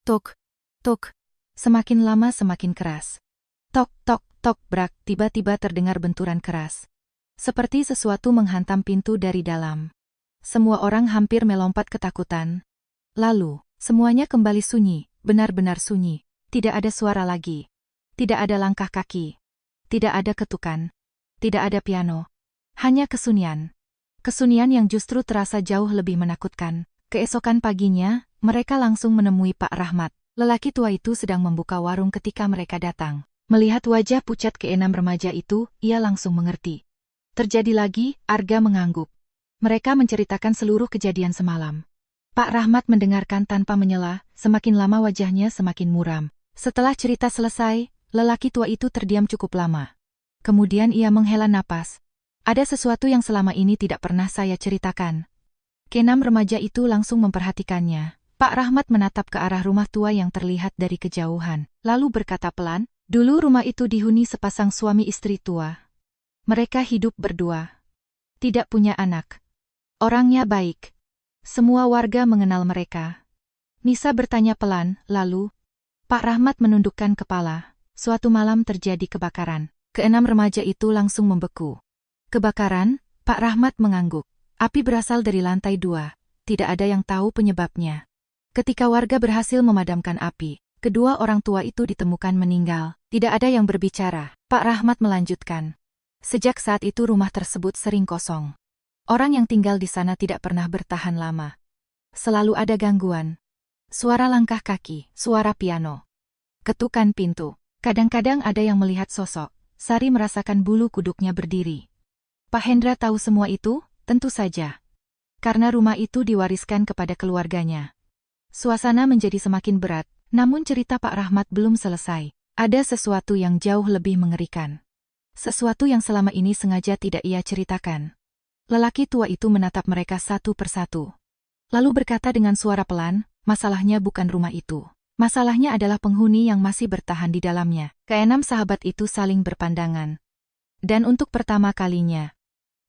tuk, tuk. Semakin lama semakin keras. Tok, tok, tok, brak. Tiba-tiba terdengar benturan keras. Seperti sesuatu menghantam pintu dari dalam. Semua orang hampir melompat ketakutan. Lalu, semuanya kembali sunyi, benar-benar sunyi. Tidak ada suara lagi. Tidak ada langkah kaki. Tidak ada ketukan. Tidak ada piano. Hanya kesunyian. Kesunyian yang justru terasa jauh lebih menakutkan. Keesokan paginya, mereka langsung menemui Pak Rahmat. Lelaki tua itu sedang membuka warung ketika mereka datang. Melihat wajah pucat keenam remaja itu, ia langsung mengerti. Terjadi lagi, Arga mengangguk. Mereka menceritakan seluruh kejadian semalam. Pak Rahmat mendengarkan tanpa menyela, semakin lama wajahnya semakin muram. Setelah cerita selesai, lelaki tua itu terdiam cukup lama. Kemudian ia menghela napas. Ada sesuatu yang selama ini tidak pernah saya ceritakan. Keenam remaja itu langsung memperhatikannya. Pak Rahmat menatap ke arah rumah tua yang terlihat dari kejauhan. Lalu berkata pelan, dulu rumah itu dihuni sepasang suami istri tua. Mereka hidup berdua. Tidak punya anak. Orangnya baik. Semua warga mengenal mereka. Nisa bertanya pelan, lalu Pak Rahmat menundukkan kepala. Suatu malam terjadi kebakaran. Keenam remaja itu langsung membeku. Kebakaran? Pak Rahmat mengangguk. Api berasal dari lantai 2. Tidak ada yang tahu penyebabnya. Ketika warga berhasil memadamkan api, kedua orang tua itu ditemukan meninggal. Tidak ada yang berbicara. Pak Rahmat melanjutkan. Sejak saat itu rumah tersebut sering kosong. Orang yang tinggal di sana tidak pernah bertahan lama. Selalu ada gangguan. Suara langkah kaki, suara piano. Ketukan pintu. Kadang-kadang ada yang melihat sosok. Sari merasakan bulu kuduknya berdiri. Pak Hendra tahu semua itu? Tentu saja. Karena rumah itu diwariskan kepada keluarganya. Suasana menjadi semakin berat, namun cerita Pak Rahmat belum selesai. Ada sesuatu yang jauh lebih mengerikan. Sesuatu yang selama ini sengaja tidak ia ceritakan. Lelaki tua itu menatap mereka satu persatu. Lalu berkata dengan suara pelan, masalahnya bukan rumah itu. Masalahnya adalah penghuni yang masih bertahan di dalamnya. Keenam sahabat itu saling berpandangan. Dan untuk pertama kalinya,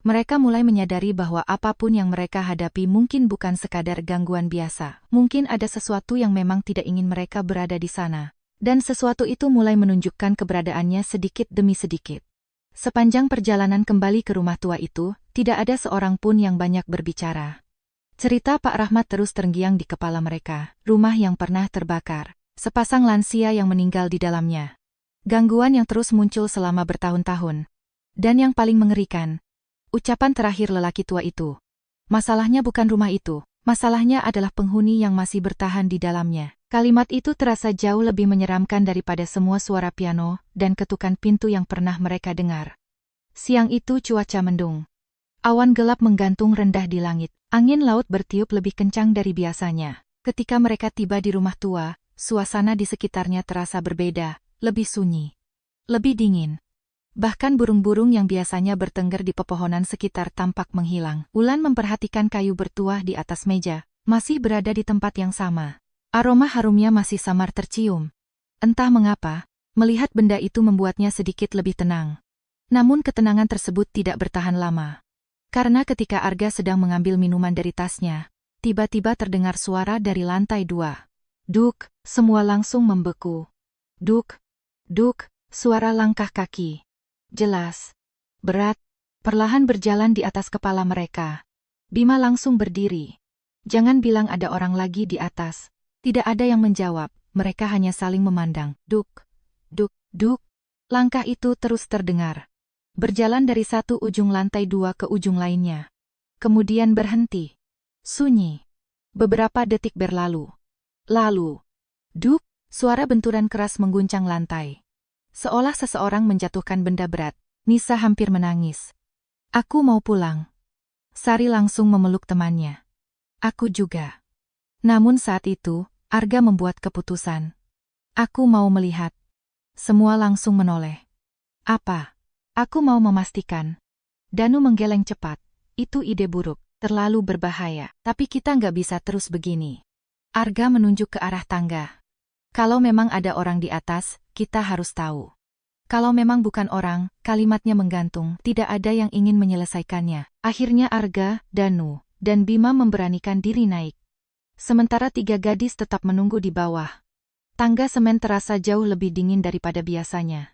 mereka mulai menyadari bahwa apapun yang mereka hadapi mungkin bukan sekadar gangguan biasa. Mungkin ada sesuatu yang memang tidak ingin mereka berada di sana. Dan sesuatu itu mulai menunjukkan keberadaannya sedikit demi sedikit. Sepanjang perjalanan kembali ke rumah tua itu, tidak ada seorang pun yang banyak berbicara. Cerita Pak Rahmat terus terngiang di kepala mereka. Rumah yang pernah terbakar. Sepasang lansia yang meninggal di dalamnya. Gangguan yang terus muncul selama bertahun-tahun. Dan yang paling mengerikan, ucapan terakhir lelaki tua itu. Masalahnya bukan rumah itu, masalahnya adalah penghuni yang masih bertahan di dalamnya. Kalimat itu terasa jauh lebih menyeramkan daripada semua suara piano dan ketukan pintu yang pernah mereka dengar. Siang itu cuaca mendung. Awan gelap menggantung rendah di langit. Angin laut bertiup lebih kencang dari biasanya. Ketika mereka tiba di rumah tua, suasana di sekitarnya terasa berbeda, lebih sunyi, lebih dingin. Bahkan burung-burung yang biasanya bertengger di pepohonan sekitar tampak menghilang. Wulan memperhatikan kayu bertuah di atas meja, masih berada di tempat yang sama. Aroma harumnya masih samar tercium. Entah mengapa, melihat benda itu membuatnya sedikit lebih tenang. Namun ketenangan tersebut tidak bertahan lama. Karena ketika Arga sedang mengambil minuman dari tasnya, tiba-tiba terdengar suara dari lantai 2. Duk, semua langsung membeku. Duk, duk, suara langkah kaki. Jelas, berat, perlahan berjalan di atas kepala mereka. Bima langsung berdiri. Jangan bilang ada orang lagi di atas. Tidak ada yang menjawab, mereka hanya saling memandang. Duk, duk, duk. Langkah itu terus terdengar. Berjalan dari satu ujung lantai 2 ke ujung lainnya. Kemudian berhenti. Sunyi. Beberapa detik berlalu. Lalu, duk, suara benturan keras mengguncang lantai. Seolah seseorang menjatuhkan benda berat. Nisa hampir menangis. Aku mau pulang. Sari langsung memeluk temannya. Aku juga. Namun saat itu, Arga membuat keputusan. Aku mau melihat. Semua langsung menoleh. Apa? Aku mau memastikan. Danu menggeleng cepat. Itu ide buruk, terlalu berbahaya. Tapi kita nggak bisa terus begini. Arga menunjuk ke arah tangga. Kalau memang ada orang di atas, kita harus tahu. Kalau memang bukan orang, kalimatnya menggantung, tidak ada yang ingin menyelesaikannya. Akhirnya Arga, Danu, dan Bima memberanikan diri naik. Sementara 3 gadis tetap menunggu di bawah. Tangga semen terasa jauh lebih dingin daripada biasanya.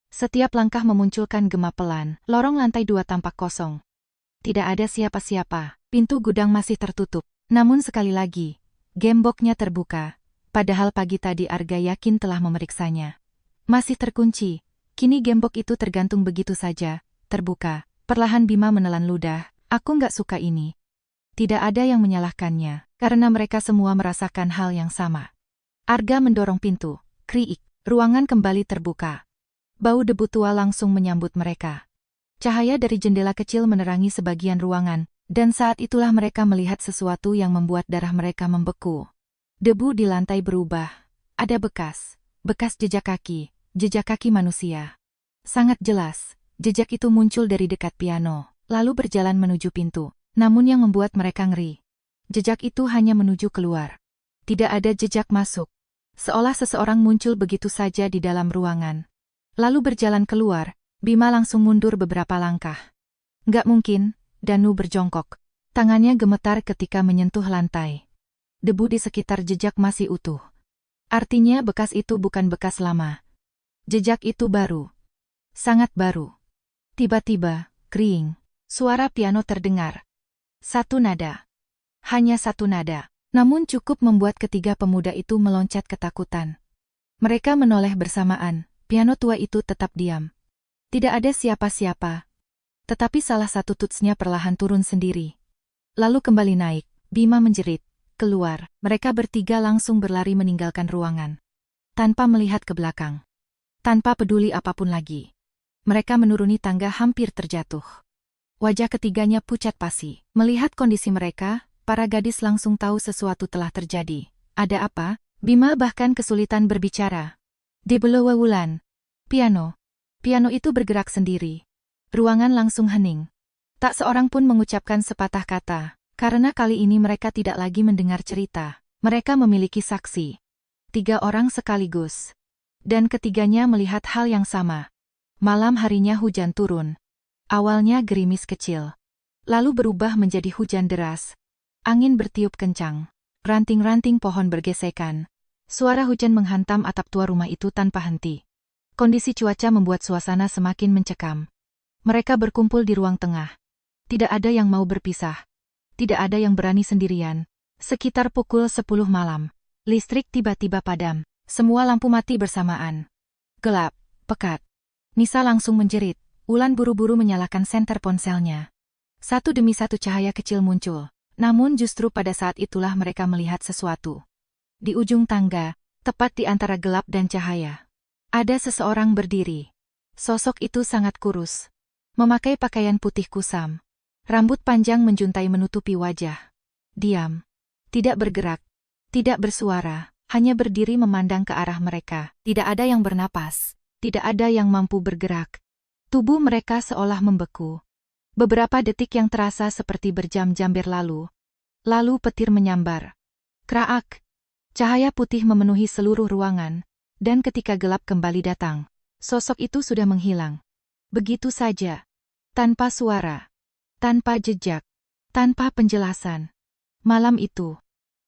Setiap langkah memunculkan gema pelan, lorong lantai 2 tampak kosong. Tidak ada siapa-siapa, pintu gudang masih tertutup. Namun sekali lagi, gemboknya terbuka. Padahal pagi tadi Arga yakin telah memeriksanya. Masih terkunci. Kini gembok itu tergantung begitu saja, terbuka. Perlahan Bima menelan ludah, aku nggak suka ini. Tidak ada yang menyalahkannya, karena mereka semua merasakan hal yang sama. Arga mendorong pintu, kriik, ruangan kembali terbuka. Bau debu tua langsung menyambut mereka. Cahaya dari jendela kecil menerangi sebagian ruangan, dan saat itulah mereka melihat sesuatu yang membuat darah mereka membeku. Debu di lantai berubah. Ada bekas jejak kaki manusia. Sangat jelas, jejak itu muncul dari dekat piano, lalu berjalan menuju pintu. Namun yang membuat mereka ngeri, jejak itu hanya menuju keluar. Tidak ada jejak masuk. Seolah seseorang muncul begitu saja di dalam ruangan. Lalu berjalan keluar, Bima langsung mundur beberapa langkah. Nggak mungkin, Danu berjongkok. Tangannya gemetar ketika menyentuh lantai. Debu di sekitar jejak masih utuh. Artinya bekas itu bukan bekas lama. Jejak itu baru. Sangat baru. Tiba-tiba, kering. Suara piano terdengar. Satu nada. Hanya satu nada. Namun cukup membuat ketiga pemuda itu meloncat ketakutan. Mereka menoleh bersamaan. Piano tua itu tetap diam. Tidak ada siapa-siapa. Tetapi salah satu tutsnya perlahan turun sendiri. Lalu kembali naik. Bima menjerit. Keluar. Mereka bertiga langsung berlari meninggalkan ruangan. Tanpa melihat ke belakang. Tanpa peduli apapun lagi. Mereka menuruni tangga hampir terjatuh. Wajah ketiganya pucat pasi. Melihat kondisi mereka, para gadis langsung tahu sesuatu telah terjadi. Ada apa? Bima bahkan kesulitan berbicara. Di bawah wulan. Piano. Piano itu bergerak sendiri. Ruangan langsung hening. Tak seorang pun mengucapkan sepatah kata, karena kali ini mereka tidak lagi mendengar cerita. Mereka memiliki saksi. 3 orang sekaligus. Dan ketiganya melihat hal yang sama. Malam harinya hujan turun. Awalnya gerimis kecil. Lalu berubah menjadi hujan deras. Angin bertiup kencang. Ranting-ranting pohon bergesekan. Suara hujan menghantam atap tua rumah itu tanpa henti. Kondisi cuaca membuat suasana semakin mencekam. Mereka berkumpul di ruang tengah. Tidak ada yang mau berpisah. Tidak ada yang berani sendirian. Sekitar pukul 10 malam. Listrik tiba-tiba padam. Semua lampu mati bersamaan. Gelap, pekat. Nisa langsung menjerit. Wulan buru-buru menyalakan senter ponselnya. Satu demi satu cahaya kecil muncul. Namun justru pada saat itulah mereka melihat sesuatu. Di ujung tangga, tepat di antara gelap dan cahaya, ada seseorang berdiri. Sosok itu sangat kurus. Memakai pakaian putih kusam. Rambut panjang menjuntai menutupi wajah. Diam. Tidak bergerak. Tidak bersuara. Hanya berdiri memandang ke arah mereka. Tidak ada yang bernapas. Tidak ada yang mampu bergerak. Tubuh mereka seolah membeku. Beberapa detik yang terasa seperti berjam-jam berlalu. Lalu petir menyambar. Kraak. Cahaya putih memenuhi seluruh ruangan. Dan ketika gelap kembali datang, sosok itu sudah menghilang. Begitu saja. Tanpa suara. Tanpa jejak. Tanpa penjelasan. Malam itu,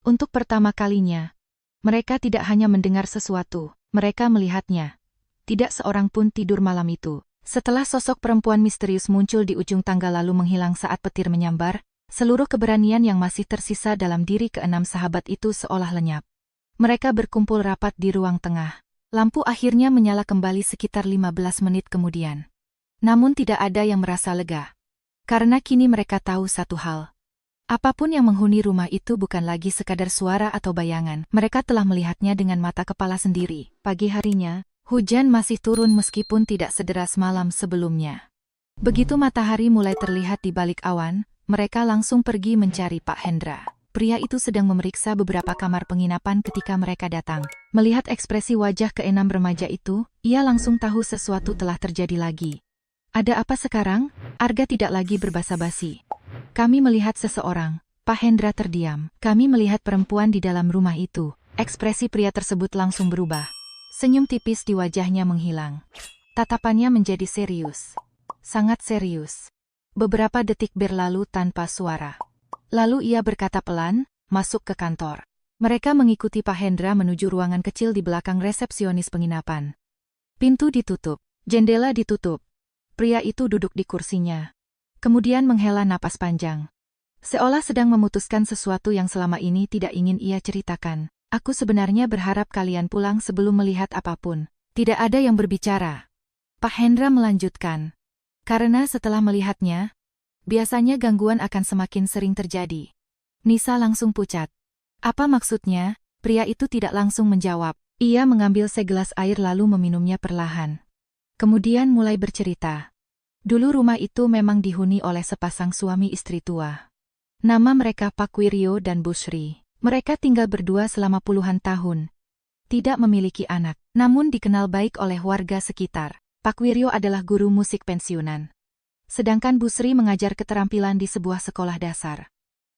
untuk pertama kalinya, mereka tidak hanya mendengar sesuatu, mereka melihatnya. Tidak seorang pun tidur malam itu. Setelah sosok perempuan misterius muncul di ujung tangga lalu menghilang saat petir menyambar, seluruh keberanian yang masih tersisa dalam diri keenam sahabat itu seolah lenyap. Mereka berkumpul rapat di ruang tengah. Lampu akhirnya menyala kembali sekitar 15 menit kemudian. Namun tidak ada yang merasa lega. Karena kini mereka tahu satu hal. Apapun yang menghuni rumah itu bukan lagi sekadar suara atau bayangan. Mereka telah melihatnya dengan mata kepala sendiri. Pagi harinya, hujan masih turun meskipun tidak sederas malam sebelumnya. Begitu matahari mulai terlihat di balik awan, mereka langsung pergi mencari Pak Hendra. Pria itu sedang memeriksa beberapa kamar penginapan ketika mereka datang. Melihat ekspresi wajah keenam remaja itu, ia langsung tahu sesuatu telah terjadi lagi. Ada apa sekarang? Arga tidak lagi berbasa-basi. Kami melihat seseorang. Pak Hendra terdiam. Kami melihat perempuan di dalam rumah itu. Ekspresi pria tersebut langsung berubah. Senyum tipis di wajahnya menghilang. Tatapannya menjadi serius. Sangat serius. Beberapa detik berlalu tanpa suara. Lalu ia berkata pelan, masuk ke kantor. Mereka mengikuti Pak Hendra menuju ruangan kecil di belakang resepsionis penginapan. Pintu ditutup. Jendela ditutup. Pria itu duduk di kursinya. Kemudian menghela napas panjang. Seolah sedang memutuskan sesuatu yang selama ini tidak ingin ia ceritakan. Aku sebenarnya berharap kalian pulang sebelum melihat apapun. Tidak ada yang berbicara. Pak Hendra melanjutkan. Karena setelah melihatnya, biasanya gangguan akan semakin sering terjadi. Nisa langsung pucat. Apa maksudnya? Pria itu tidak langsung menjawab. Ia mengambil segelas air lalu meminumnya perlahan. Kemudian mulai bercerita. Dulu rumah itu memang dihuni oleh sepasang suami istri tua. Nama mereka Pak Wiryo dan Bu Sri. Mereka tinggal berdua selama puluhan tahun. Tidak memiliki anak, namun dikenal baik oleh warga sekitar. Pak Wiryo adalah guru musik pensiunan. Sedangkan Bu Sri mengajar keterampilan di sebuah sekolah dasar.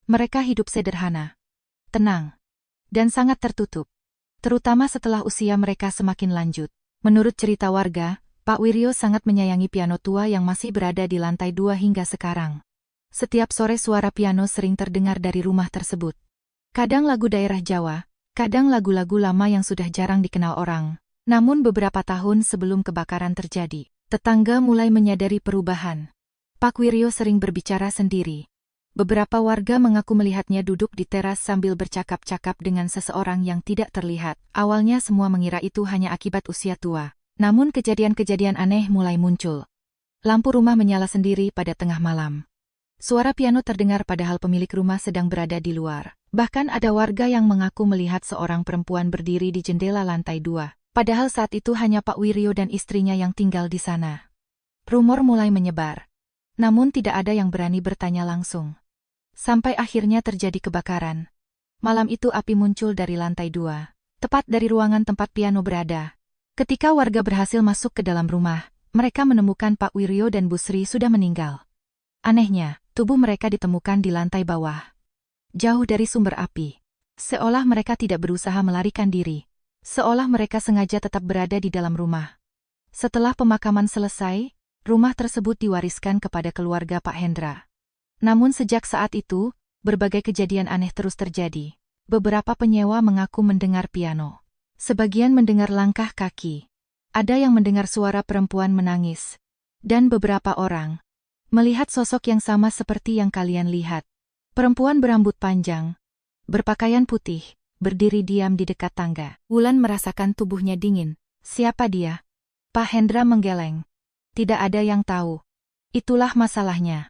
Mereka hidup sederhana, tenang, dan sangat tertutup. Terutama setelah usia mereka semakin lanjut. Menurut cerita warga, Pak Wiryo sangat menyayangi piano tua yang masih berada di lantai 2 hingga sekarang. Setiap sore suara piano sering terdengar dari rumah tersebut. Kadang lagu daerah Jawa, kadang lagu-lagu lama yang sudah jarang dikenal orang. Namun beberapa tahun sebelum kebakaran terjadi, tetangga mulai menyadari perubahan. Pak Wiryo sering berbicara sendiri. Beberapa warga mengaku melihatnya duduk di teras sambil bercakap-cakap dengan seseorang yang tidak terlihat. Awalnya semua mengira itu hanya akibat usia tua. Namun kejadian-kejadian aneh mulai muncul. Lampu rumah menyala sendiri pada tengah malam. Suara piano terdengar padahal pemilik rumah sedang berada di luar. Bahkan ada warga yang mengaku melihat seorang perempuan berdiri di jendela lantai 2. Padahal saat itu hanya Pak Wiryo dan istrinya yang tinggal di sana. Rumor mulai menyebar. Namun tidak ada yang berani bertanya langsung. Sampai akhirnya terjadi kebakaran. Malam itu api muncul dari lantai 2. Tepat dari ruangan tempat piano berada. Ketika warga berhasil masuk ke dalam rumah, mereka menemukan Pak Wiryo dan Bu Sri sudah meninggal. Anehnya, tubuh mereka ditemukan di lantai bawah. Jauh dari sumber api. Seolah mereka tidak berusaha melarikan diri. Seolah mereka sengaja tetap berada di dalam rumah. Setelah pemakaman selesai, rumah tersebut diwariskan kepada keluarga Pak Hendra. Namun sejak saat itu, berbagai kejadian aneh terus terjadi. Beberapa penyewa mengaku mendengar piano. Sebagian mendengar langkah kaki. Ada yang mendengar suara perempuan menangis. Dan beberapa orang melihat sosok yang sama seperti yang kalian lihat. Perempuan berambut panjang, berpakaian putih, berdiri diam di dekat tangga. Wulan merasakan tubuhnya dingin. Siapa dia? Pak Hendra menggeleng. Tidak ada yang tahu. Itulah masalahnya.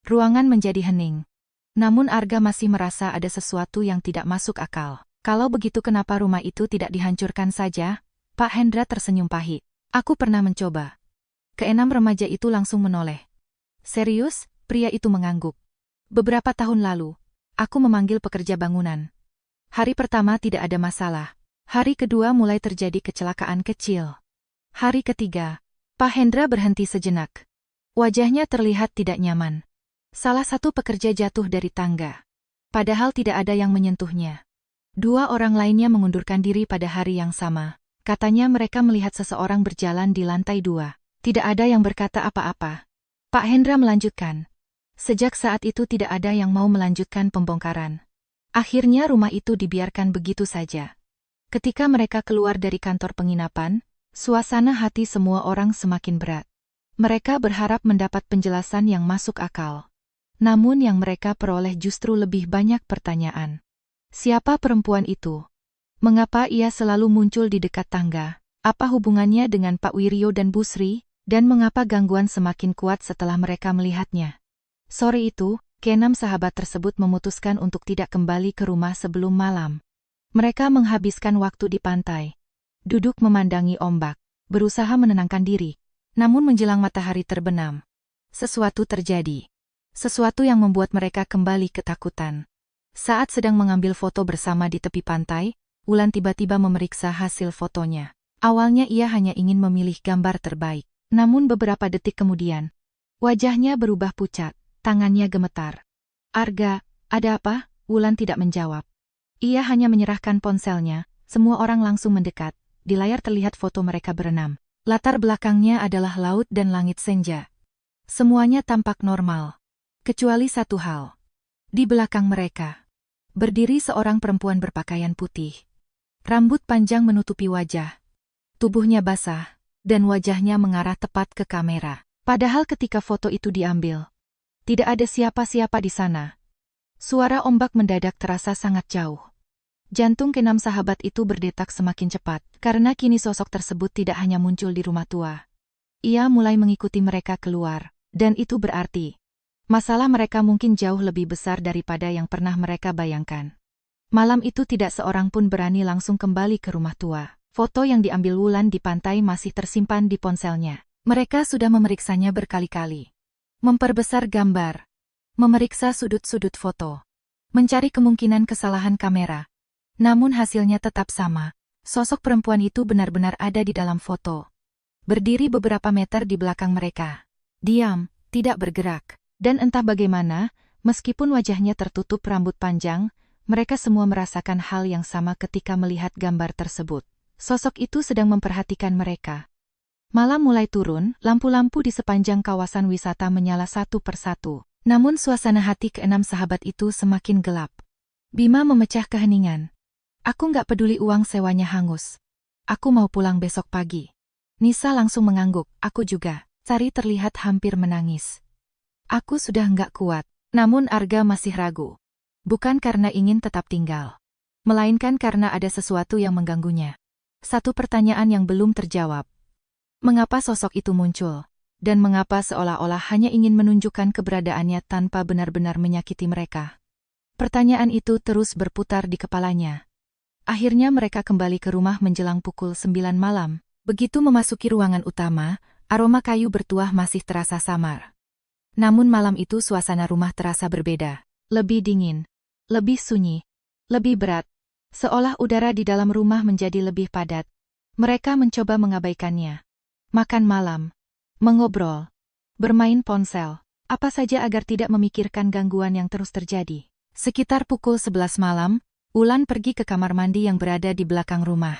Ruangan menjadi hening. Namun Arga masih merasa ada sesuatu yang tidak masuk akal. Kalau begitu kenapa rumah itu tidak dihancurkan saja? Pak Hendra tersenyum pahit. Aku pernah mencoba. Keenam remaja itu langsung menoleh. Serius? Pria itu mengangguk. Beberapa tahun lalu, aku memanggil pekerja bangunan. Hari pertama tidak ada masalah. Hari kedua mulai terjadi kecelakaan kecil. Hari ketiga, Pak Hendra berhenti sejenak. Wajahnya terlihat tidak nyaman. Salah satu pekerja jatuh dari tangga. Padahal tidak ada yang menyentuhnya. 2 orang lainnya mengundurkan diri pada hari yang sama. Katanya mereka melihat seseorang berjalan di lantai 2. Tidak ada yang berkata apa-apa. Pak Hendra melanjutkan. Sejak saat itu tidak ada yang mau melanjutkan pembongkaran. Akhirnya rumah itu dibiarkan begitu saja. Ketika mereka keluar dari kantor penginapan, suasana hati semua orang semakin berat. Mereka berharap mendapat penjelasan yang masuk akal. Namun yang mereka peroleh justru lebih banyak pertanyaan. Siapa perempuan itu? Mengapa ia selalu muncul di dekat tangga? Apa hubungannya dengan Pak Wiryo dan Bu Sri? Dan mengapa gangguan semakin kuat setelah mereka melihatnya? Sore itu, keenam sahabat tersebut memutuskan untuk tidak kembali ke rumah sebelum malam. Mereka menghabiskan waktu di pantai. Duduk memandangi ombak, berusaha menenangkan diri. Namun menjelang matahari terbenam, sesuatu terjadi. Sesuatu yang membuat mereka kembali ketakutan. Saat sedang mengambil foto bersama di tepi pantai, Wulan tiba-tiba memeriksa hasil fotonya. Awalnya ia hanya ingin memilih gambar terbaik. Namun beberapa detik kemudian, wajahnya berubah pucat, tangannya gemetar. "Arga, ada apa?" Wulan tidak menjawab. Ia hanya menyerahkan ponselnya, semua orang langsung mendekat. Di layar terlihat foto mereka berenam. Latar belakangnya adalah laut dan langit senja. Semuanya tampak normal. Kecuali satu hal. Di belakang mereka, berdiri seorang perempuan berpakaian putih. Rambut panjang menutupi wajah. Tubuhnya basah, dan wajahnya mengarah tepat ke kamera. Padahal ketika foto itu diambil, tidak ada siapa-siapa di sana. Suara ombak mendadak terasa sangat jauh. Jantung keenam sahabat itu berdetak semakin cepat, karena kini sosok tersebut tidak hanya muncul di rumah tua. Ia mulai mengikuti mereka keluar, dan itu berarti masalah mereka mungkin jauh lebih besar daripada yang pernah mereka bayangkan. Malam itu tidak seorang pun berani langsung kembali ke rumah tua. Foto yang diambil Wulan di pantai masih tersimpan di ponselnya. Mereka sudah memeriksanya berkali-kali. Memperbesar gambar. Memeriksa sudut-sudut foto. Mencari kemungkinan kesalahan kamera. Namun hasilnya tetap sama. Sosok perempuan itu benar-benar ada di dalam foto. Berdiri beberapa meter di belakang mereka. Diam, tidak bergerak. Dan entah bagaimana, meskipun wajahnya tertutup rambut panjang, mereka semua merasakan hal yang sama ketika melihat gambar tersebut. Sosok itu sedang memperhatikan mereka. Malam mulai turun, lampu-lampu di sepanjang kawasan wisata menyala satu persatu. Namun suasana hati keenam sahabat itu semakin gelap. Bima memecah keheningan. "Aku nggak peduli uang sewanya hangus. Aku mau pulang besok pagi." Nisa langsung mengangguk, "Aku juga." Sari terlihat hampir menangis. "Aku sudah nggak kuat." Namun Arga masih ragu. Bukan karena ingin tetap tinggal, melainkan karena ada sesuatu yang mengganggunya. Satu pertanyaan yang belum terjawab. Mengapa sosok itu muncul? Dan mengapa seolah-olah hanya ingin menunjukkan keberadaannya tanpa benar-benar menyakiti mereka? Pertanyaan itu terus berputar di kepalanya. Akhirnya mereka kembali ke rumah menjelang pukul 9 malam. Begitu memasuki ruangan utama, aroma kayu bertuah masih terasa samar. Namun malam itu suasana rumah terasa berbeda. Lebih dingin, lebih sunyi, lebih berat. Seolah udara di dalam rumah menjadi lebih padat. Mereka mencoba mengabaikannya. Makan malam, mengobrol, bermain ponsel, apa saja agar tidak memikirkan gangguan yang terus terjadi. Sekitar pukul 11 malam, Wulan pergi ke kamar mandi yang berada di belakang rumah.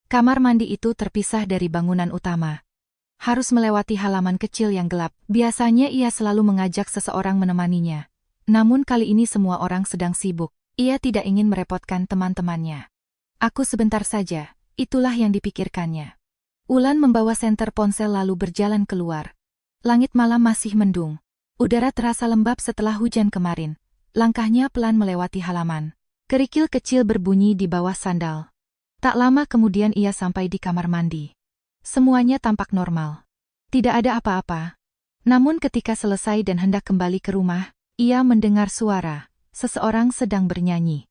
Kamar mandi itu terpisah dari bangunan utama. Harus melewati halaman kecil yang gelap. Biasanya ia selalu mengajak seseorang menemaninya. Namun kali ini semua orang sedang sibuk. Ia tidak ingin merepotkan teman-temannya. "Aku sebentar saja," itulah yang dipikirkannya. Wulan membawa senter ponsel lalu berjalan keluar. Langit malam masih mendung. Udara terasa lembab setelah hujan kemarin. Langkahnya pelan melewati halaman. Kerikil kecil berbunyi di bawah sandal. Tak lama kemudian ia sampai di kamar mandi. Semuanya tampak normal. Tidak ada apa-apa. Namun ketika selesai dan hendak kembali ke rumah, ia mendengar suara. Seseorang sedang bernyanyi.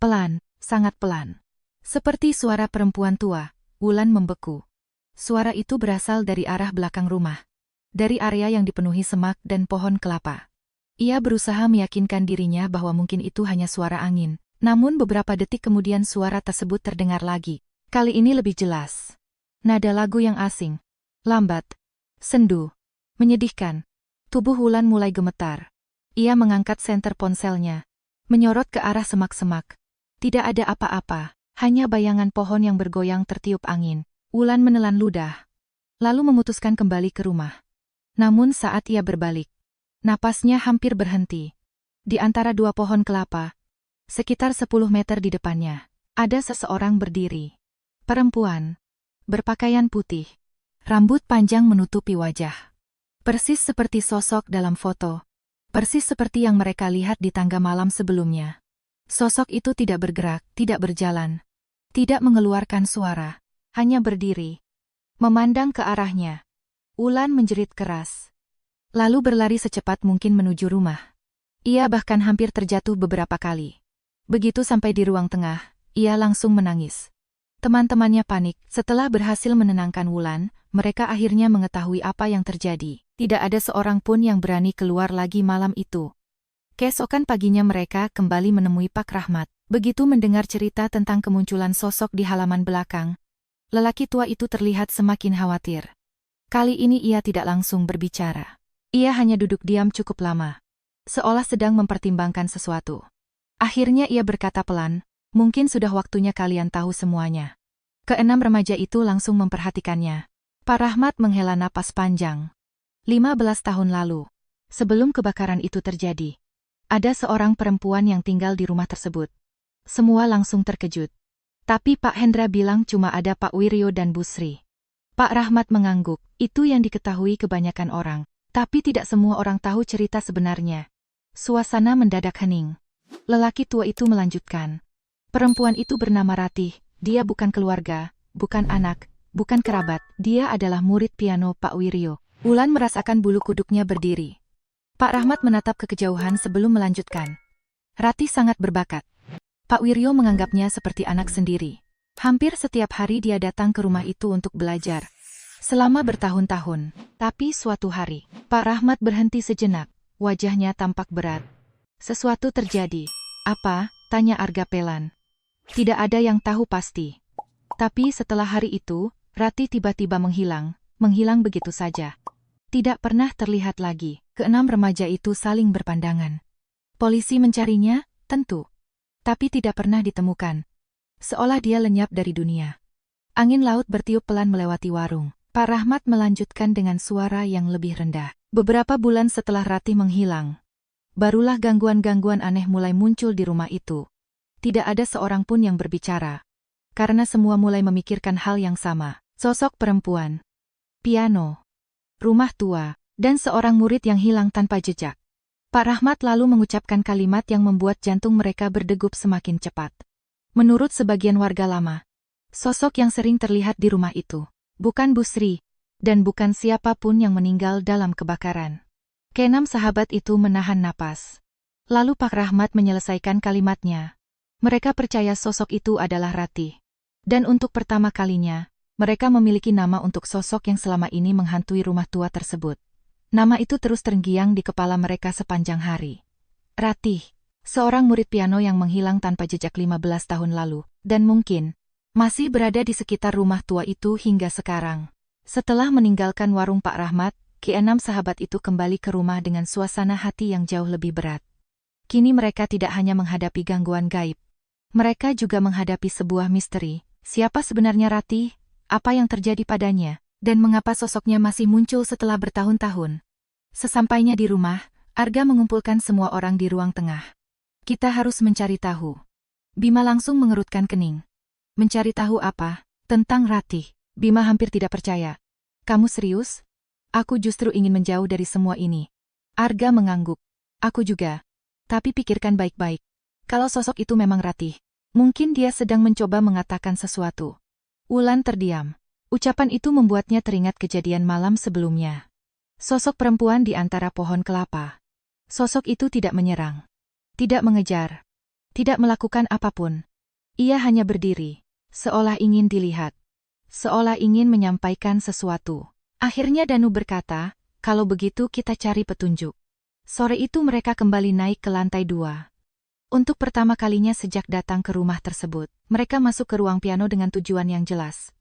Pelan, sangat pelan. Seperti suara perempuan tua, Wulan membeku. Suara itu berasal dari arah belakang rumah. Dari area yang dipenuhi semak dan pohon kelapa. Ia berusaha meyakinkan dirinya bahwa mungkin itu hanya suara angin. Namun beberapa detik kemudian suara tersebut terdengar lagi. Kali ini lebih jelas. Nada lagu yang asing. Lambat. Sendu. Menyedihkan. Tubuh Wulan mulai gemetar. Ia mengangkat senter ponselnya. Menyorot ke arah semak-semak. Tidak ada apa-apa, hanya bayangan pohon yang bergoyang tertiup angin. Wulan menelan ludah. Lalu memutuskan kembali ke rumah. Namun saat ia berbalik, napasnya hampir berhenti. Di antara dua pohon kelapa, sekitar 10 meter di depannya, ada seseorang berdiri. Perempuan. Berpakaian putih. Rambut panjang menutupi wajah. Persis seperti sosok dalam foto. Persis seperti yang mereka lihat di tangga malam sebelumnya. Sosok itu tidak bergerak, tidak berjalan. Tidak mengeluarkan suara. Hanya berdiri. Memandang ke arahnya. Wulan menjerit keras. Lalu berlari secepat mungkin menuju rumah. Ia bahkan hampir terjatuh beberapa kali. Begitu sampai di ruang tengah, ia langsung menangis. Teman-temannya panik. Setelah berhasil menenangkan Wulan, mereka akhirnya mengetahui apa yang terjadi. Tidak ada seorang pun yang berani keluar lagi malam itu. Keesokan paginya mereka kembali menemui Pak Rahmat. Begitu mendengar cerita tentang kemunculan sosok di halaman belakang, lelaki tua itu terlihat semakin khawatir. Kali ini ia tidak langsung berbicara. Ia hanya duduk diam cukup lama, seolah sedang mempertimbangkan sesuatu. Akhirnya ia berkata pelan, "Mungkin sudah waktunya kalian tahu semuanya." Keenam remaja itu langsung memperhatikannya. Pak Rahmat menghela napas panjang. 15 tahun lalu, sebelum kebakaran itu terjadi, ada seorang perempuan yang tinggal di rumah tersebut. Semua langsung terkejut. Tapi Pak Hendra bilang cuma ada Pak Wiryo dan Bu Sri. Pak Rahmat mengangguk, itu yang diketahui kebanyakan orang. Tapi tidak semua orang tahu cerita sebenarnya. Suasana mendadak hening. Lelaki tua itu melanjutkan. Perempuan itu bernama Ratih, dia bukan keluarga, bukan anak, bukan kerabat, dia adalah murid piano Pak Wiryo. Wulan merasakan bulu kuduknya berdiri. Pak Rahmat menatap ke kejauhan sebelum melanjutkan. Ratih sangat berbakat. Pak Wiryo menganggapnya seperti anak sendiri. Hampir setiap hari dia datang ke rumah itu untuk belajar. Selama bertahun-tahun, tapi suatu hari, Pak Rahmat berhenti sejenak, wajahnya tampak berat. Sesuatu terjadi. Apa? Tanya Arga Pelan. Tidak ada yang tahu pasti. Tapi setelah hari itu, Ratih tiba-tiba menghilang begitu saja. Tidak pernah terlihat lagi. Keenam remaja itu saling berpandangan. Polisi mencarinya, tentu. Tapi tidak pernah ditemukan. Seolah dia lenyap dari dunia. Angin laut bertiup pelan melewati warung. Pak Rahmat melanjutkan dengan suara yang lebih rendah. Beberapa bulan setelah Ratih menghilang, barulah gangguan-gangguan aneh mulai muncul di rumah itu. Tidak ada seorang pun yang berbicara. Karena semua mulai memikirkan hal yang sama. Sosok perempuan, piano, rumah tua, dan seorang murid yang hilang tanpa jejak. Pak Rahmat lalu mengucapkan kalimat yang membuat jantung mereka berdegup semakin cepat. Menurut sebagian warga lama, sosok yang sering terlihat di rumah itu bukan Bu Sri, dan bukan siapapun yang meninggal dalam kebakaran. Keenam sahabat itu menahan napas. Lalu Pak Rahmat menyelesaikan kalimatnya. Mereka percaya sosok itu adalah Ratih. Dan untuk pertama kalinya, mereka memiliki nama untuk sosok yang selama ini menghantui rumah tua tersebut. Nama itu terus terngiang di kepala mereka sepanjang hari. Ratih, seorang murid piano yang menghilang tanpa jejak 15 tahun lalu, dan mungkin masih berada di sekitar rumah tua itu hingga sekarang. Setelah meninggalkan warung Pak Rahmat, keenam sahabat itu kembali ke rumah dengan suasana hati yang jauh lebih berat. Kini mereka tidak hanya menghadapi gangguan gaib. Mereka juga menghadapi sebuah misteri. Siapa sebenarnya Ratih? Apa yang terjadi padanya? Dan mengapa sosoknya masih muncul setelah bertahun-tahun? Sesampainya di rumah, Arga mengumpulkan semua orang di ruang tengah. Kita harus mencari tahu. Bima langsung mengerutkan kening. Mencari tahu apa? Tentang Ratih. Bima hampir tidak percaya. Kamu serius? Aku justru ingin menjauh dari semua ini. Arga mengangguk. Aku juga. Tapi pikirkan baik-baik. Kalau sosok itu memang Ratih, mungkin dia sedang mencoba mengatakan sesuatu. Wulan terdiam. Ucapan itu membuatnya teringat kejadian malam sebelumnya. Sosok perempuan di antara pohon kelapa. Sosok itu tidak menyerang. Tidak mengejar. Tidak melakukan apapun. Ia hanya berdiri. Seolah ingin dilihat. Seolah ingin menyampaikan sesuatu. Akhirnya Danu berkata, kalau begitu kita cari petunjuk. Sore itu mereka kembali naik ke lantai 2. Untuk pertama kalinya sejak datang ke rumah tersebut, mereka masuk ke ruang piano dengan tujuan yang jelas.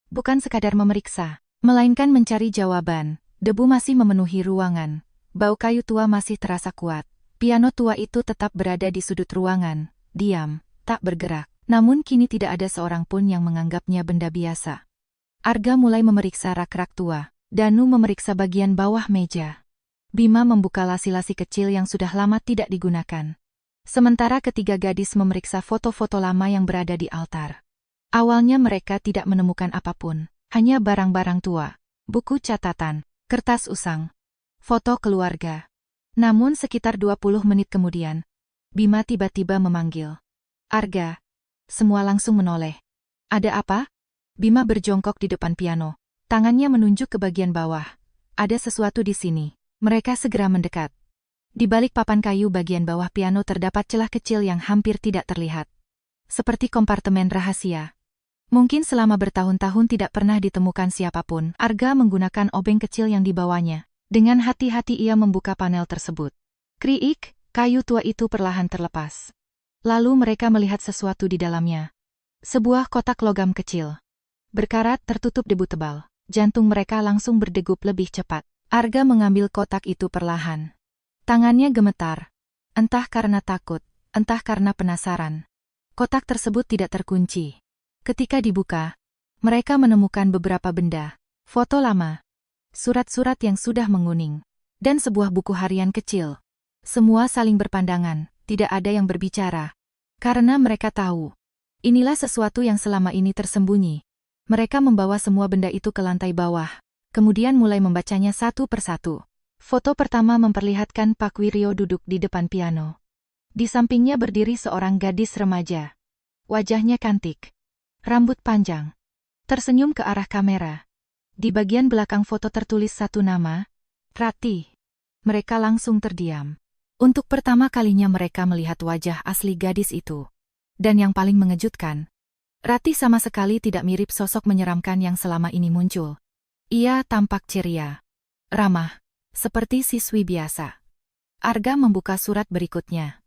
Bukan sekadar memeriksa, melainkan mencari jawaban. Debu masih memenuhi ruangan. Bau kayu tua masih terasa kuat. Piano tua itu tetap berada di sudut ruangan, diam, tak bergerak. Namun kini tidak ada seorang pun yang menganggapnya benda biasa. Arga mulai memeriksa rak-rak tua. Danu memeriksa bagian bawah meja. Bima membuka lasi-lasi kecil yang sudah lama tidak digunakan. Sementara ketiga gadis memeriksa foto-foto lama yang berada di altar. Awalnya mereka tidak menemukan apapun, hanya barang-barang tua, buku catatan, kertas usang, Foto keluarga. Namun sekitar 20 menit kemudian, Bima tiba-tiba memanggil. Arga. Semua langsung menoleh. Ada apa? Bima berjongkok di depan piano. Tangannya menunjuk ke bagian bawah. Ada sesuatu di sini. Mereka segera mendekat. Di balik papan kayu bagian bawah piano terdapat celah kecil yang hampir tidak terlihat. Seperti kompartemen rahasia. Mungkin selama bertahun-tahun tidak pernah ditemukan siapapun. Arga menggunakan obeng kecil yang dibawanya. Dengan hati-hati ia membuka panel tersebut. Kriik, kayu tua itu perlahan terlepas. Lalu mereka melihat sesuatu di dalamnya. Sebuah kotak logam kecil. Berkarat tertutup debu tebal. Jantung mereka langsung berdegup lebih cepat. Arga mengambil kotak itu perlahan. Tangannya gemetar. Entah karena takut, entah karena penasaran. Kotak tersebut tidak terkunci. Ketika dibuka, mereka menemukan beberapa benda. Foto lama. Surat-surat yang sudah menguning, dan sebuah buku harian kecil. Semua saling berpandangan, tidak ada yang berbicara. Karena mereka tahu, inilah sesuatu yang selama ini tersembunyi. Mereka membawa semua benda itu ke lantai bawah, kemudian mulai membacanya satu persatu. Foto pertama memperlihatkan Pak Wiryo duduk di depan piano. Di sampingnya berdiri seorang gadis remaja. Wajahnya cantik, rambut panjang, tersenyum ke arah kamera. Di bagian belakang foto tertulis satu nama, Rati. Mereka langsung terdiam. Untuk pertama kalinya mereka melihat wajah asli gadis itu. Dan yang paling mengejutkan, Rati sama sekali tidak mirip sosok menyeramkan yang selama ini muncul. Ia tampak ceria, ramah, seperti siswi biasa. Arga membuka surat berikutnya.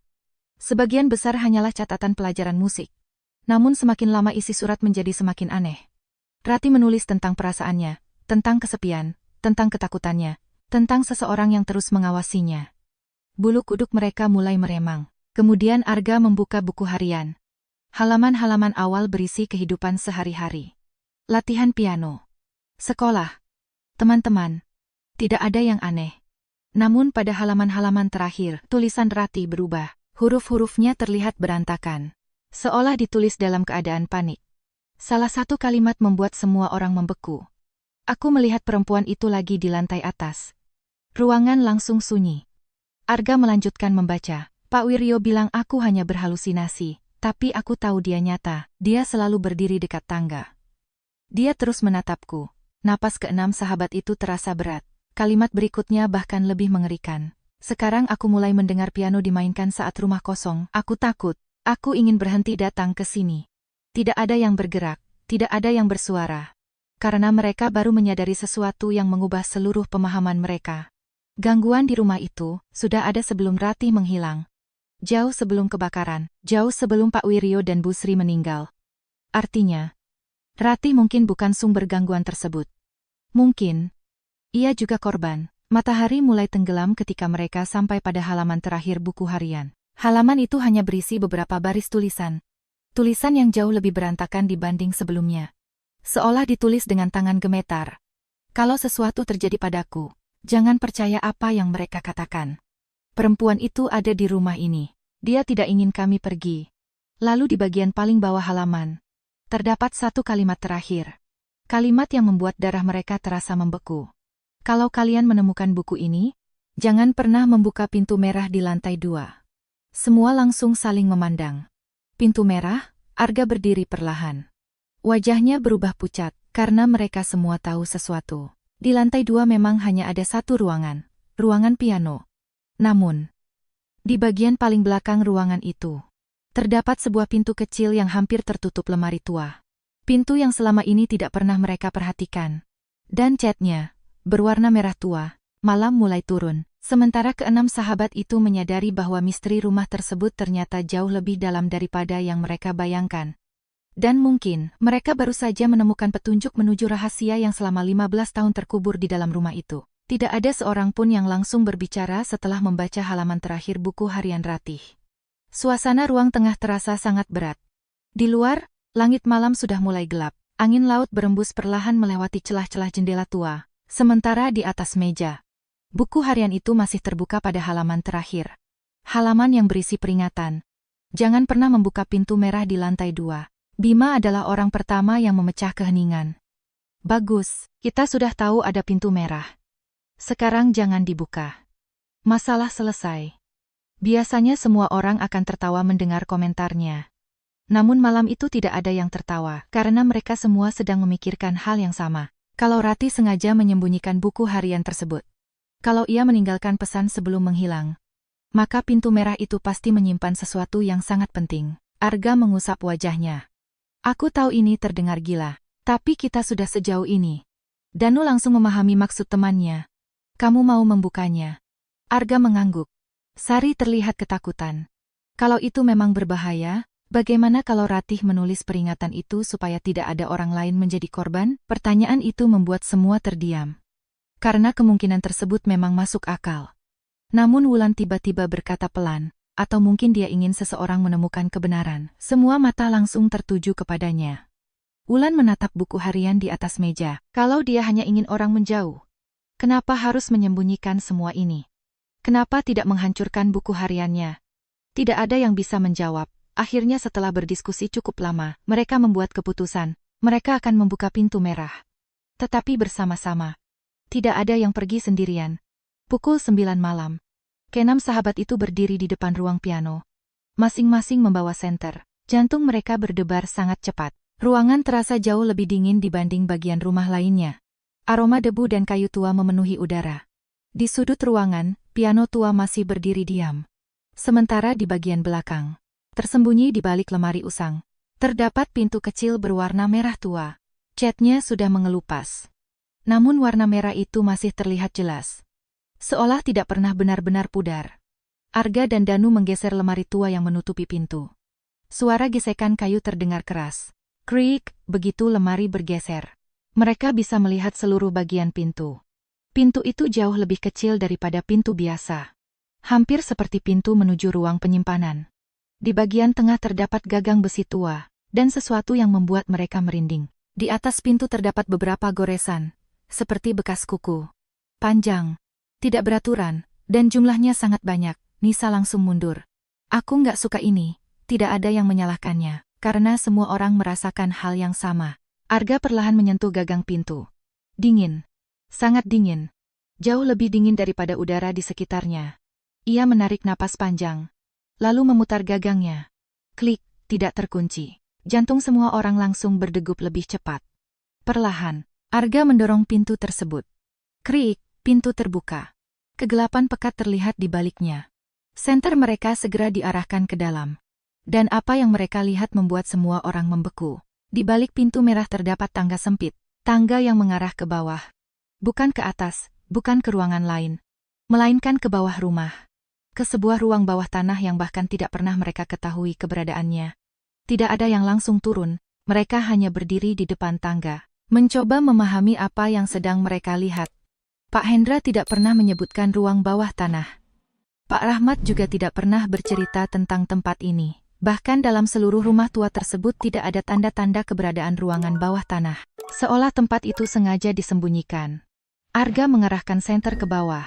Sebagian besar hanyalah catatan pelajaran musik. Namun semakin lama isi surat menjadi semakin aneh. Rati menulis tentang perasaannya, tentang kesepian, tentang ketakutannya, tentang seseorang yang terus mengawasinya. Bulu kuduk mereka mulai meremang. Kemudian Arga membuka buku harian. Halaman-halaman awal berisi kehidupan sehari-hari. Latihan piano. Sekolah. Teman-teman. Tidak ada yang aneh. Namun pada halaman-halaman terakhir, tulisan Rati berubah. Huruf-hurufnya terlihat berantakan. Seolah ditulis dalam keadaan panik. Salah satu kalimat membuat semua orang membeku. Aku melihat perempuan itu lagi di lantai atas. Ruangan langsung sunyi. Arga melanjutkan membaca. Pak Wiryo bilang aku hanya berhalusinasi, tapi aku tahu dia nyata. Dia selalu berdiri dekat tangga. Dia terus menatapku. Napas keenam sahabat itu terasa berat. Kalimat berikutnya bahkan lebih mengerikan. Sekarang aku mulai mendengar piano dimainkan saat rumah kosong. Aku takut. Aku ingin berhenti datang ke sini. Tidak ada yang bergerak, tidak ada yang bersuara. Karena mereka baru menyadari sesuatu yang mengubah seluruh pemahaman mereka. Gangguan di rumah itu sudah ada sebelum Rati menghilang. Jauh sebelum kebakaran, jauh sebelum Pak Wiryo dan Bu Sri meninggal. Artinya, Rati mungkin bukan sumber gangguan tersebut. Mungkin, ia juga korban. Matahari mulai tenggelam ketika mereka sampai pada halaman terakhir buku harian. Halaman itu hanya berisi beberapa baris tulisan. Tulisan yang jauh lebih berantakan dibanding sebelumnya. Seolah ditulis dengan tangan gemetar. Kalau sesuatu terjadi padaku, jangan percaya apa yang mereka katakan. Perempuan itu ada di rumah ini. Dia tidak ingin kami pergi. Lalu di bagian paling bawah halaman, terdapat satu kalimat terakhir. Kalimat yang membuat darah mereka terasa membeku. Kalau kalian menemukan buku ini, jangan pernah membuka pintu merah di lantai 2. Semua langsung saling memandang. Pintu merah, Arga berdiri perlahan. Wajahnya berubah pucat, karena mereka semua tahu sesuatu. Di lantai 2 memang hanya ada satu ruangan, ruangan piano. Namun, di bagian paling belakang ruangan itu, terdapat sebuah pintu kecil yang hampir tertutup lemari tua. Pintu yang selama ini tidak pernah mereka perhatikan. Dan catnya, berwarna merah tua, malam mulai turun. Sementara keenam sahabat itu menyadari bahwa misteri rumah tersebut ternyata jauh lebih dalam daripada yang mereka bayangkan. Dan mungkin, mereka baru saja menemukan petunjuk menuju rahasia yang selama 15 tahun terkubur di dalam rumah itu. Tidak ada seorang pun yang langsung berbicara setelah membaca halaman terakhir buku harian Ratih. Suasana ruang tengah terasa sangat berat. Di luar, langit malam sudah mulai gelap. Angin laut berembus perlahan melewati celah-celah jendela tua. Sementara di atas meja, buku harian itu masih terbuka pada halaman terakhir. Halaman yang berisi peringatan. Jangan pernah membuka pintu merah di lantai 2. Bima adalah orang pertama yang memecah keheningan. Bagus, kita sudah tahu ada pintu merah. Sekarang jangan dibuka. Masalah selesai. Biasanya semua orang akan tertawa mendengar komentarnya. Namun malam itu tidak ada yang tertawa, karena mereka semua sedang memikirkan hal yang sama. Kalau Ratih sengaja menyembunyikan buku harian tersebut. Kalau ia meninggalkan pesan sebelum menghilang, maka pintu merah itu pasti menyimpan sesuatu yang sangat penting. Arga mengusap wajahnya. Aku tahu ini terdengar gila, tapi kita sudah sejauh ini. Danu langsung memahami maksud temannya. Kamu mau membukanya? Arga mengangguk. Sari terlihat ketakutan. Kalau itu memang berbahaya, bagaimana kalau Ratih menulis peringatan itu supaya tidak ada orang lain menjadi korban? Pertanyaan itu membuat semua terdiam. Karena kemungkinan tersebut memang masuk akal. Namun Wulan tiba-tiba berkata pelan, atau mungkin dia ingin seseorang menemukan kebenaran. Semua mata langsung tertuju kepadanya. Wulan menatap buku harian di atas meja. Kalau dia hanya ingin orang menjauh, kenapa harus menyembunyikan semua ini? Kenapa tidak menghancurkan buku hariannya? Tidak ada yang bisa menjawab. Akhirnya setelah berdiskusi cukup lama, mereka membuat keputusan. Mereka akan membuka pintu merah. Tetapi bersama-sama. Tidak ada yang pergi sendirian. Pukul 9 malam. Keenam sahabat itu berdiri di depan ruang piano. Masing-masing membawa senter. Jantung mereka berdebar sangat cepat. Ruangan terasa jauh lebih dingin dibanding bagian rumah lainnya. Aroma debu dan kayu tua memenuhi udara. Di sudut ruangan, piano tua masih berdiri diam. Sementara di bagian belakang, tersembunyi di balik lemari usang, terdapat pintu kecil berwarna merah tua. Catnya sudah mengelupas. Namun warna merah itu masih terlihat jelas. Seolah tidak pernah benar-benar pudar. Arga dan Danu menggeser lemari tua yang menutupi pintu. Suara gesekan kayu terdengar keras. Krik, begitu lemari bergeser. Mereka bisa melihat seluruh bagian pintu. Pintu itu jauh lebih kecil daripada pintu biasa. Hampir seperti pintu menuju ruang penyimpanan. Di bagian tengah terdapat gagang besi tua, dan sesuatu yang membuat mereka merinding. Di atas pintu terdapat beberapa goresan, seperti bekas kuku. Panjang, tidak beraturan, dan jumlahnya sangat banyak. Nisa langsung mundur. Aku nggak suka ini. Tidak ada yang menyalahkannya, karena semua orang merasakan hal yang sama. Arga perlahan menyentuh gagang pintu. Dingin. Sangat dingin. Jauh lebih dingin daripada udara di sekitarnya. Ia menarik napas panjang. Lalu memutar gagangnya. Klik, tidak terkunci. Jantung semua orang langsung berdegup lebih cepat. Perlahan, Arga mendorong pintu tersebut. Krik, pintu terbuka. Kegelapan pekat terlihat di baliknya. Senter mereka segera diarahkan ke dalam. Dan apa yang mereka lihat membuat semua orang membeku. Di balik pintu merah terdapat tangga sempit. Tangga yang mengarah ke bawah. Bukan ke atas, bukan ke ruangan lain, melainkan ke bawah rumah. Ke sebuah ruang bawah tanah yang bahkan tidak pernah mereka ketahui keberadaannya. Tidak ada yang langsung turun, mereka hanya berdiri di depan tangga, mencoba memahami apa yang sedang mereka lihat. Pak Hendra tidak pernah menyebutkan ruang bawah tanah. Pak Rahmat juga tidak pernah bercerita tentang tempat ini. Bahkan dalam seluruh rumah tua tersebut tidak ada tanda-tanda keberadaan ruangan bawah tanah. Seolah tempat itu sengaja disembunyikan. Arga mengarahkan senter ke bawah.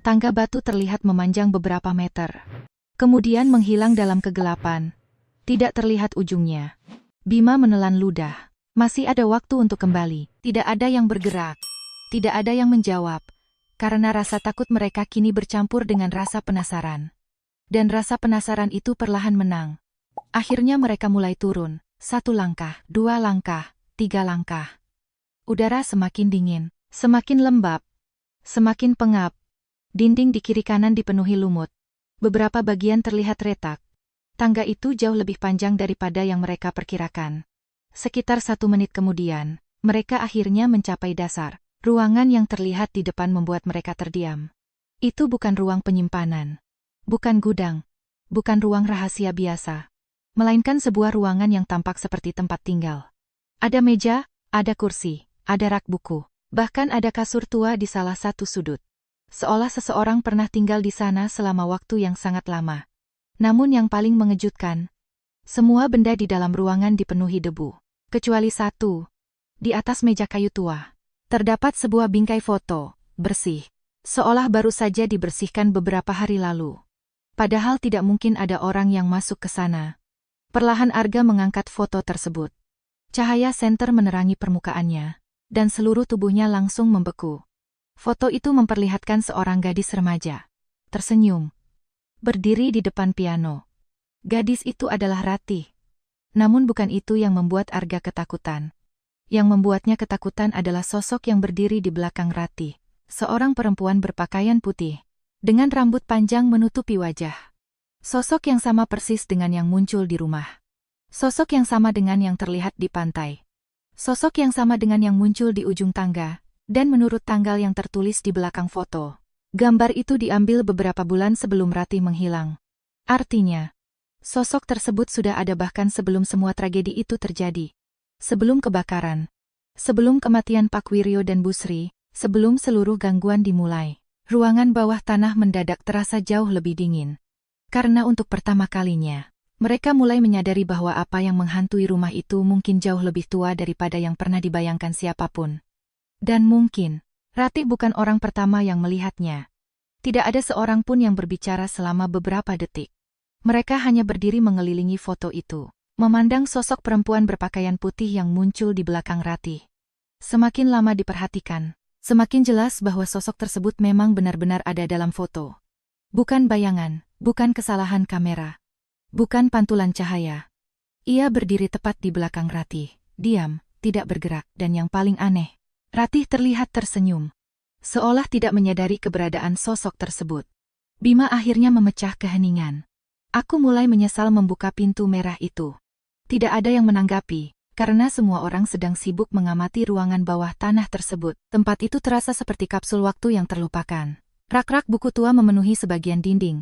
Tangga batu terlihat memanjang beberapa meter. Kemudian menghilang dalam kegelapan. Tidak terlihat ujungnya. Bima menelan ludah. Masih ada waktu untuk kembali. Tidak ada yang bergerak. Tidak ada yang menjawab. Karena rasa takut mereka kini bercampur dengan rasa penasaran. Dan rasa penasaran itu perlahan menang. Akhirnya mereka mulai turun. 1 langkah, 2 langkah, 3 langkah. Udara semakin dingin. Semakin lembab, semakin pengap. Dinding di kiri kanan dipenuhi lumut. Beberapa bagian terlihat retak. Tangga itu jauh lebih panjang daripada yang mereka perkirakan. Sekitar 1 menit kemudian, mereka akhirnya mencapai dasar. Ruangan yang terlihat di depan membuat mereka terdiam. Itu bukan ruang penyimpanan. Bukan gudang. Bukan ruang rahasia biasa. Melainkan sebuah ruangan yang tampak seperti tempat tinggal. Ada meja, ada kursi, ada rak buku. Bahkan ada kasur tua di salah satu sudut. Seolah seseorang pernah tinggal di sana selama waktu yang sangat lama. Namun yang paling mengejutkan, semua benda di dalam ruangan dipenuhi debu. Kecuali satu. Di atas meja kayu tua, terdapat sebuah bingkai foto, bersih. Seolah baru saja dibersihkan beberapa hari lalu. Padahal tidak mungkin ada orang yang masuk ke sana. Perlahan Arga mengangkat foto tersebut. Cahaya senter menerangi permukaannya. Dan seluruh tubuhnya langsung membeku. Foto itu memperlihatkan seorang gadis remaja. Tersenyum. Berdiri di depan piano. Gadis itu adalah Ratih. Namun bukan itu yang membuat Arga ketakutan. Yang membuatnya ketakutan adalah sosok yang berdiri di belakang Ratih. Seorang perempuan berpakaian putih. Dengan rambut panjang menutupi wajah. Sosok yang sama persis dengan yang muncul di rumah. Sosok yang sama dengan yang terlihat di pantai. Sosok yang sama dengan yang muncul di ujung tangga. Dan menurut tanggal yang tertulis di belakang foto. Gambar itu diambil beberapa bulan sebelum Ratih menghilang. Artinya, sosok tersebut sudah ada bahkan sebelum semua tragedi itu terjadi. Sebelum kebakaran. Sebelum kematian Pak Wiryo dan Bu Sri. Sebelum seluruh gangguan dimulai. Ruangan bawah tanah mendadak terasa jauh lebih dingin. Karena untuk pertama kalinya, mereka mulai menyadari bahwa apa yang menghantui rumah itu mungkin jauh lebih tua daripada yang pernah dibayangkan siapapun. Dan mungkin, Ratih bukan orang pertama yang melihatnya. Tidak ada seorang pun yang berbicara selama beberapa detik. Mereka hanya berdiri mengelilingi foto itu, memandang sosok perempuan berpakaian putih yang muncul di belakang Ratih. Semakin lama diperhatikan, semakin jelas bahwa sosok tersebut memang benar-benar ada dalam foto. Bukan bayangan, bukan kesalahan kamera, bukan pantulan cahaya. Ia berdiri tepat di belakang Ratih, diam, tidak bergerak, dan yang paling aneh, Ratih terlihat tersenyum, seolah tidak menyadari keberadaan sosok tersebut. Bima akhirnya memecah keheningan. Aku mulai menyesal membuka pintu merah itu. Tidak ada yang menanggapi, karena semua orang sedang sibuk mengamati ruangan bawah tanah tersebut. Tempat itu terasa seperti kapsul waktu yang terlupakan. Rak-rak buku tua memenuhi sebagian dinding.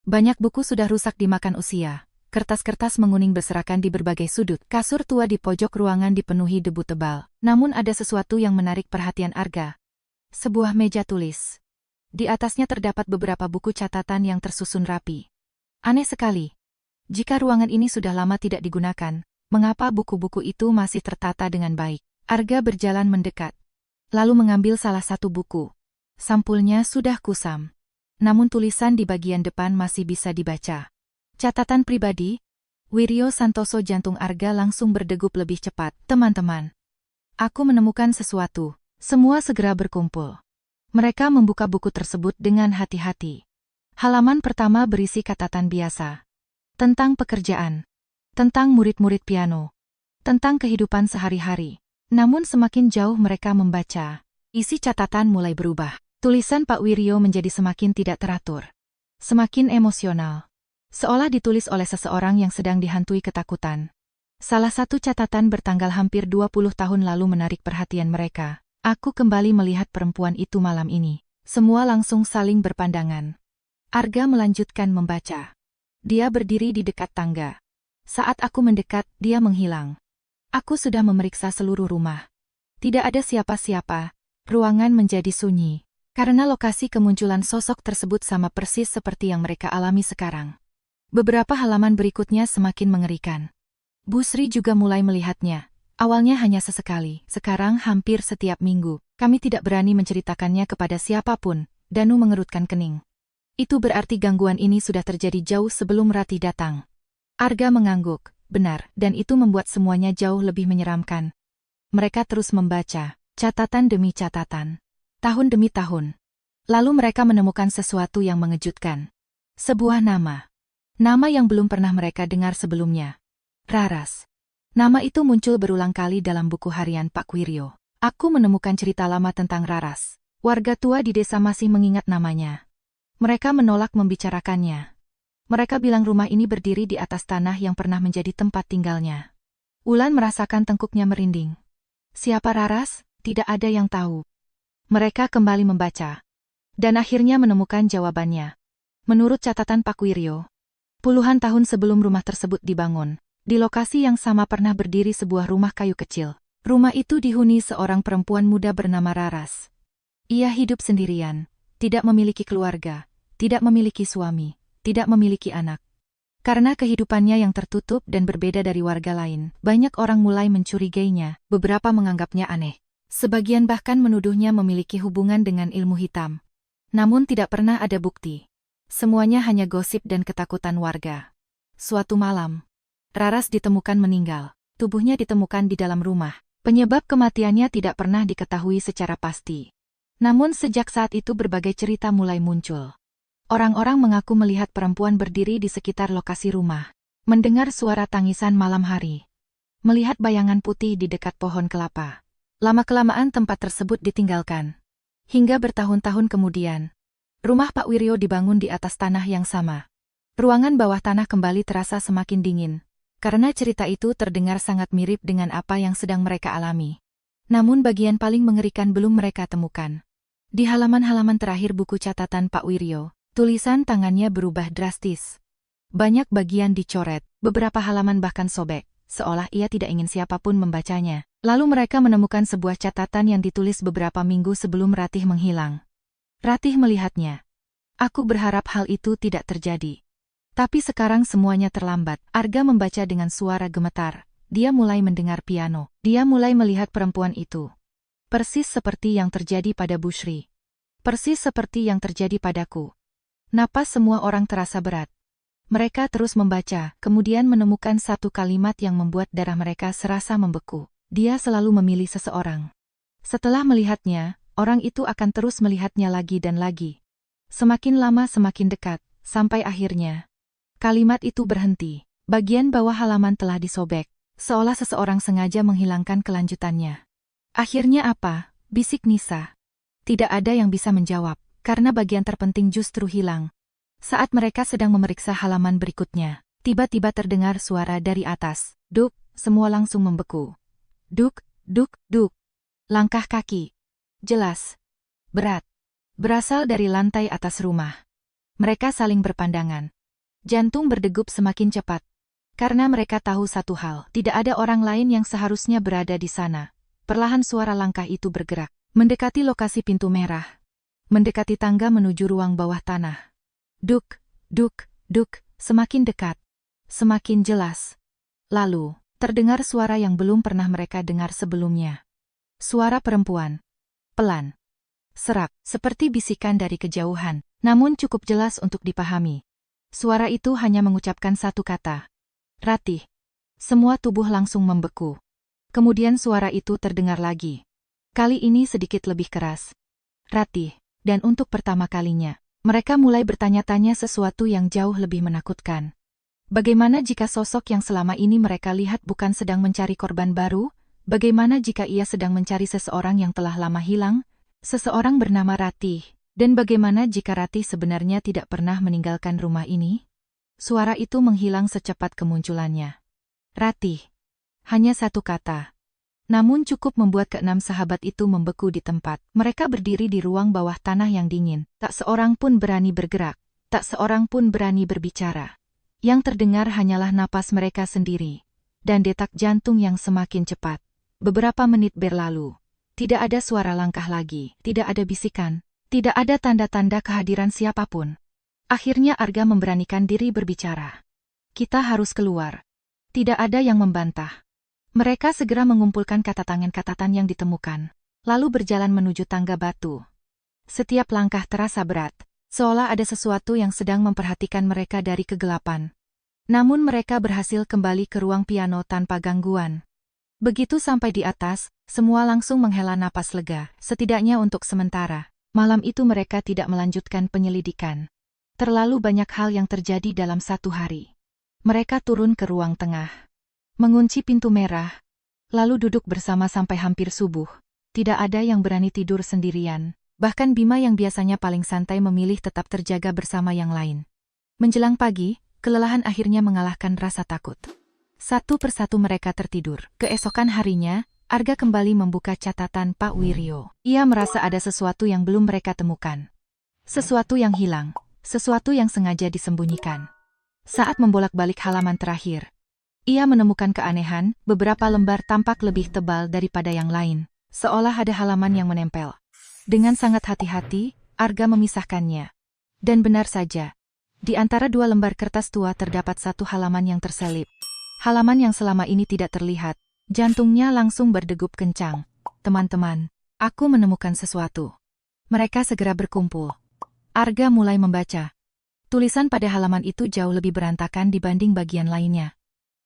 Banyak buku sudah rusak dimakan usia. Kertas-kertas menguning berserakan di berbagai sudut. Kasur tua di pojok ruangan dipenuhi debu tebal. Namun ada sesuatu yang menarik perhatian Arga. Sebuah meja tulis. Di atasnya terdapat beberapa buku catatan yang tersusun rapi. Aneh sekali. Jika ruangan ini sudah lama tidak digunakan, mengapa buku-buku itu masih tertata dengan baik? Arga berjalan mendekat. Lalu mengambil salah satu buku. Sampulnya sudah kusam. Namun tulisan di bagian depan masih bisa dibaca. Catatan pribadi, Wiryo Santoso. Jantung Arga langsung berdegup lebih cepat. Teman-teman, aku menemukan sesuatu. Semua segera berkumpul. Mereka membuka buku tersebut dengan hati-hati. Halaman pertama berisi catatan biasa. Tentang pekerjaan. Tentang murid-murid piano. Tentang kehidupan sehari-hari. Namun semakin jauh mereka membaca, isi catatan mulai berubah. Tulisan Pak Wiryo menjadi semakin tidak teratur. Semakin emosional. Seolah ditulis oleh seseorang yang sedang dihantui ketakutan. Salah satu catatan bertanggal hampir 20 tahun lalu menarik perhatian mereka. Aku kembali melihat perempuan itu malam ini. Semua langsung saling berpandangan. Arga melanjutkan membaca. Dia berdiri di dekat tangga. Saat aku mendekat, dia menghilang. Aku sudah memeriksa seluruh rumah. Tidak ada siapa-siapa. Ruangan menjadi sunyi. Karena lokasi kemunculan sosok tersebut sama persis seperti yang mereka alami sekarang. Beberapa halaman berikutnya semakin mengerikan. Bu Sri juga mulai melihatnya. Awalnya hanya sesekali, sekarang hampir setiap minggu. Kami tidak berani menceritakannya kepada siapapun. Danu mengerutkan kening. Itu berarti gangguan ini sudah terjadi jauh sebelum Ratih datang. Arga mengangguk. Benar, dan itu membuat semuanya jauh lebih menyeramkan. Mereka terus membaca, catatan demi catatan. Tahun demi tahun. Lalu mereka menemukan sesuatu yang mengejutkan. Sebuah nama. Nama yang belum pernah mereka dengar sebelumnya. Raras. Nama itu muncul berulang kali dalam buku harian Pak Wiryo. Aku menemukan cerita lama tentang Raras. Warga tua di desa masih mengingat namanya. Mereka menolak membicarakannya. Mereka bilang rumah ini berdiri di atas tanah yang pernah menjadi tempat tinggalnya. Ulan merasakan tengkuknya merinding. Siapa Raras? Tidak ada yang tahu. Mereka kembali membaca. Dan akhirnya menemukan jawabannya. Menurut catatan Pak Wiryo, puluhan tahun sebelum rumah tersebut dibangun, di lokasi yang sama pernah berdiri sebuah rumah kayu kecil. Rumah itu dihuni seorang perempuan muda bernama Raras. Ia hidup sendirian, tidak memiliki keluarga, tidak memiliki suami, tidak memiliki anak. Karena kehidupannya yang tertutup dan berbeda dari warga lain, banyak orang mulai mencurigainya, beberapa menganggapnya aneh. Sebagian bahkan menuduhnya memiliki hubungan dengan ilmu hitam. Namun tidak pernah ada bukti. Semuanya hanya gosip dan ketakutan warga. Suatu malam, Raras ditemukan meninggal. Tubuhnya ditemukan di dalam rumah. Penyebab kematiannya tidak pernah diketahui secara pasti. Namun sejak saat itu berbagai cerita mulai muncul. Orang-orang mengaku melihat perempuan berdiri di sekitar lokasi rumah, mendengar suara tangisan malam hari, melihat bayangan putih di dekat pohon kelapa. Lama-kelamaan tempat tersebut ditinggalkan. Hingga bertahun-tahun kemudian, rumah Pak Wiryo dibangun di atas tanah yang sama. Ruangan bawah tanah kembali terasa semakin dingin, karena cerita itu terdengar sangat mirip dengan apa yang sedang mereka alami. Namun bagian paling mengerikan belum mereka temukan. Di halaman-halaman terakhir buku catatan Pak Wiryo, tulisan tangannya berubah drastis. Banyak bagian dicoret, beberapa halaman bahkan sobek, seolah ia tidak ingin siapapun membacanya. Lalu mereka menemukan sebuah catatan yang ditulis beberapa minggu sebelum Ratih menghilang. Ratih melihatnya. Aku berharap hal itu tidak terjadi. Tapi sekarang semuanya terlambat. Arga membaca dengan suara gemetar. Dia mulai mendengar piano. Dia mulai melihat perempuan itu. Persis seperti yang terjadi pada Bushri. Persis seperti yang terjadi padaku. Napas semua orang terasa berat. Mereka terus membaca, kemudian menemukan satu kalimat yang membuat darah mereka serasa membeku. Dia selalu memilih seseorang. Setelah melihatnya, orang itu akan terus melihatnya lagi dan lagi. Semakin lama semakin dekat, sampai akhirnya kalimat itu berhenti. Bagian bawah halaman telah disobek, seolah seseorang sengaja menghilangkan kelanjutannya. Akhirnya apa? Bisik Nisa. Tidak ada yang bisa menjawab, karena bagian terpenting justru hilang. Saat mereka sedang memeriksa halaman berikutnya, tiba-tiba terdengar suara dari atas. Duk, semua langsung membeku. Duk, duk, duk. Langkah kaki. Jelas. Berat. Berasal dari lantai atas rumah. Mereka saling berpandangan. Jantung berdegup semakin cepat. Karena mereka tahu satu hal, tidak ada orang lain yang seharusnya berada di sana. Perlahan suara langkah itu bergerak, mendekati lokasi pintu merah. Mendekati tangga menuju ruang bawah tanah. Duk, duk, duk, semakin dekat. Semakin jelas. Lalu, terdengar suara yang belum pernah mereka dengar sebelumnya. Suara perempuan. Pelan. Serak, seperti bisikan dari kejauhan, namun cukup jelas untuk dipahami. Suara itu hanya mengucapkan satu kata. Ratih. Semua tubuh langsung membeku. Kemudian suara itu terdengar lagi. Kali ini sedikit lebih keras. Ratih. Dan untuk pertama kalinya, mereka mulai bertanya-tanya sesuatu yang jauh lebih menakutkan. Bagaimana jika sosok yang selama ini mereka lihat bukan sedang mencari korban baru? Bagaimana jika ia sedang mencari seseorang yang telah lama hilang? Seseorang bernama Ratih. Dan bagaimana jika Ratih sebenarnya tidak pernah meninggalkan rumah ini? Suara itu menghilang secepat kemunculannya. Ratih. Hanya satu kata. Namun cukup membuat keenam sahabat itu membeku di tempat. Mereka berdiri di ruang bawah tanah yang dingin. Tak seorang pun berani bergerak. Tak seorang pun berani berbicara. Yang terdengar hanyalah napas mereka sendiri. Dan detak jantung yang semakin cepat. Beberapa menit berlalu. Tidak ada suara langkah lagi. Tidak ada bisikan. Tidak ada tanda-tanda kehadiran siapapun. Akhirnya Arga memberanikan diri berbicara. Kita harus keluar. Tidak ada yang membantah. Mereka segera mengumpulkan catatan yang ditemukan. Lalu berjalan menuju tangga batu. Setiap langkah terasa berat. Seolah ada sesuatu yang sedang memperhatikan mereka dari kegelapan. Namun mereka berhasil kembali ke ruang piano tanpa gangguan. Begitu sampai di atas, semua langsung menghela napas lega, setidaknya untuk sementara. Malam itu mereka tidak melanjutkan penyelidikan. Terlalu banyak hal yang terjadi dalam satu hari. Mereka turun ke ruang tengah. Mengunci pintu merah. Lalu duduk bersama sampai hampir subuh. Tidak ada yang berani tidur sendirian. Bahkan Bima yang biasanya paling santai memilih tetap terjaga bersama yang lain. Menjelang pagi, kelelahan akhirnya mengalahkan rasa takut. Satu persatu mereka tertidur. Keesokan harinya, Arga kembali membuka catatan Pak Wiryo. Ia merasa ada sesuatu yang belum mereka temukan. Sesuatu yang hilang. Sesuatu yang sengaja disembunyikan. Saat membolak-balik halaman terakhir, ia menemukan keanehan, beberapa lembar tampak lebih tebal daripada yang lain. Seolah ada halaman yang menempel. Dengan sangat hati-hati, Arga memisahkannya. Dan benar saja. Di antara dua lembar kertas tua terdapat satu halaman yang terselip. Halaman yang selama ini tidak terlihat. Jantungnya langsung berdegup kencang. Teman-teman, aku menemukan sesuatu. Mereka segera berkumpul. Arga mulai membaca. Tulisan pada halaman itu jauh lebih berantakan dibanding bagian lainnya.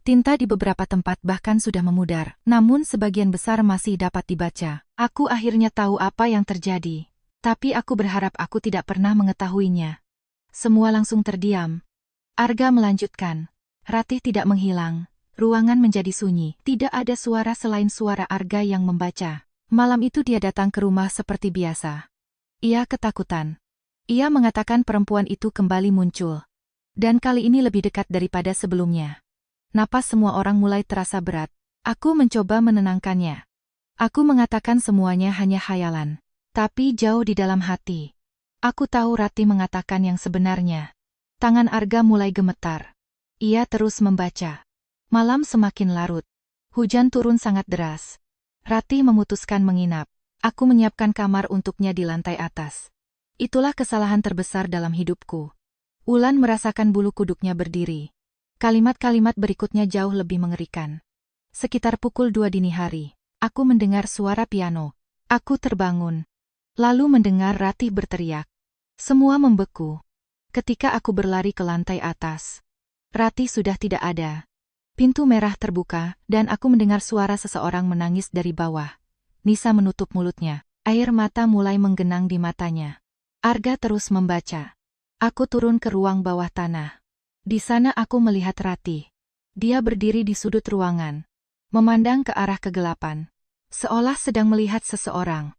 Tinta di beberapa tempat bahkan sudah memudar, namun sebagian besar masih dapat dibaca. Aku akhirnya tahu apa yang terjadi. Tapi aku berharap aku tidak pernah mengetahuinya. Semua langsung terdiam. Arga melanjutkan. Ratih tidak menghilang. Ruangan menjadi sunyi. Tidak ada suara selain suara Arga yang membaca. Malam itu dia datang ke rumah seperti biasa. Ia ketakutan. Ia mengatakan perempuan itu kembali muncul. Dan kali ini lebih dekat daripada sebelumnya. Napas semua orang mulai terasa berat. Aku mencoba menenangkannya. Aku mengatakan semuanya hanya khayalan. Tapi jauh di dalam hati. Aku tahu Ratih mengatakan yang sebenarnya. Tangan Arga mulai gemetar. Ia terus membaca. Malam semakin larut. Hujan turun sangat deras. Ratih memutuskan menginap. Aku menyiapkan kamar untuknya di lantai atas. Itulah kesalahan terbesar dalam hidupku. Ulan merasakan bulu kuduknya berdiri. Kalimat-kalimat berikutnya jauh lebih mengerikan. Sekitar pukul 2 dini hari, aku mendengar suara piano. Aku terbangun. Lalu mendengar Ratih berteriak. Semua membeku. Ketika aku berlari ke lantai atas, Ratih sudah tidak ada. Pintu merah terbuka, dan aku mendengar suara seseorang menangis dari bawah. Nisa menutup mulutnya. Air mata mulai menggenang di matanya. Arga terus membaca. Aku turun ke ruang bawah tanah. Di sana aku melihat Ratih. Dia berdiri di sudut ruangan, memandang ke arah kegelapan, seolah sedang melihat seseorang.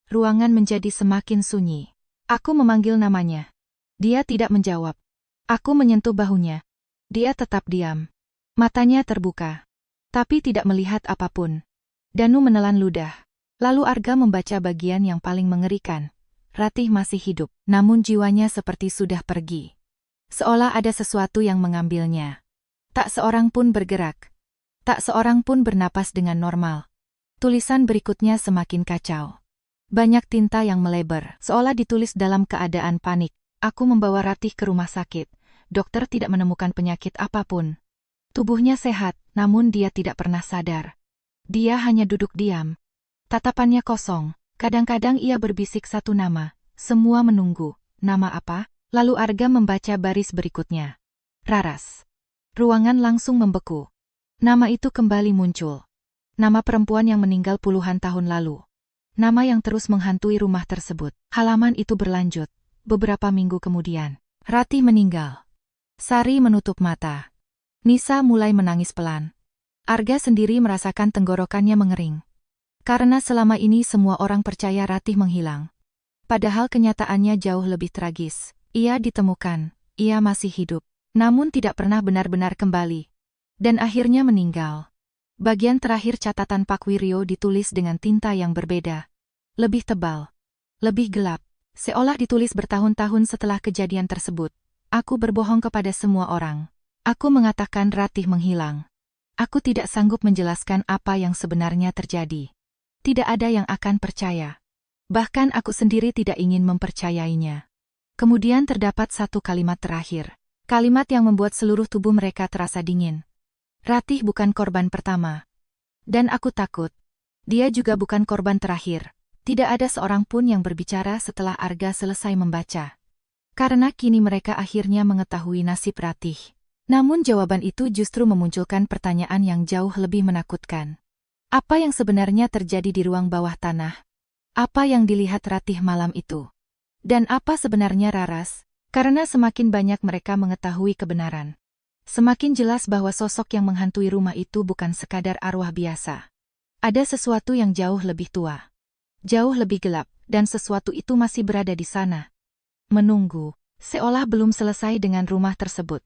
Ruangan menjadi semakin sunyi. Aku memanggil namanya. Dia tidak menjawab. Aku menyentuh bahunya. Dia tetap diam. Matanya terbuka, tapi tidak melihat apapun. Danu menelan ludah. Lalu Arga membaca bagian yang paling mengerikan. Ratih masih hidup, namun jiwanya seperti sudah pergi. Seolah ada sesuatu yang mengambilnya. Tak seorang pun bergerak. Tak seorang pun bernapas dengan normal. Tulisan berikutnya semakin kacau. Banyak tinta yang melebar, seolah ditulis dalam keadaan panik. Aku membawa Ratih ke rumah sakit. Dokter tidak menemukan penyakit apapun. Tubuhnya sehat, namun dia tidak pernah sadar. Dia hanya duduk diam. Tatapannya kosong. Kadang-kadang ia berbisik satu nama. Semua menunggu. Nama apa? Lalu Arga membaca baris berikutnya. Raras. Ruangan langsung membeku. Nama itu kembali muncul. Nama perempuan yang meninggal puluhan tahun lalu. Nama yang terus menghantui rumah tersebut. Halaman itu berlanjut. Beberapa minggu kemudian, Ratih meninggal. Sari menutup mata. Nisa mulai menangis pelan. Arga sendiri merasakan tenggorokannya mengering. Karena selama ini semua orang percaya Ratih menghilang. Padahal kenyataannya jauh lebih tragis. Ia ditemukan, ia masih hidup, namun tidak pernah benar-benar kembali. Dan akhirnya meninggal. Bagian terakhir catatan Pak Wiryo ditulis dengan tinta yang berbeda. Lebih tebal. Lebih gelap. Seolah ditulis bertahun-tahun setelah kejadian tersebut. Aku berbohong kepada semua orang. Aku mengatakan Ratih menghilang. Aku tidak sanggup menjelaskan apa yang sebenarnya terjadi. Tidak ada yang akan percaya. Bahkan aku sendiri tidak ingin mempercayainya. Kemudian terdapat satu kalimat terakhir. Kalimat yang membuat seluruh tubuh mereka terasa dingin. Ratih bukan korban pertama. Dan aku takut. Dia juga bukan korban terakhir. Tidak ada seorang pun yang berbicara setelah Arga selesai membaca. Karena kini mereka akhirnya mengetahui nasib Ratih. Namun jawaban itu justru memunculkan pertanyaan yang jauh lebih menakutkan. Apa yang sebenarnya terjadi di ruang bawah tanah? Apa yang dilihat Ratih malam itu? Dan apa sebenarnya Raras? Karena semakin banyak mereka mengetahui kebenaran, semakin jelas bahwa sosok yang menghantui rumah itu bukan sekadar arwah biasa. Ada sesuatu yang jauh lebih tua, jauh lebih gelap, dan sesuatu itu masih berada di sana. Menunggu, seolah belum selesai dengan rumah tersebut.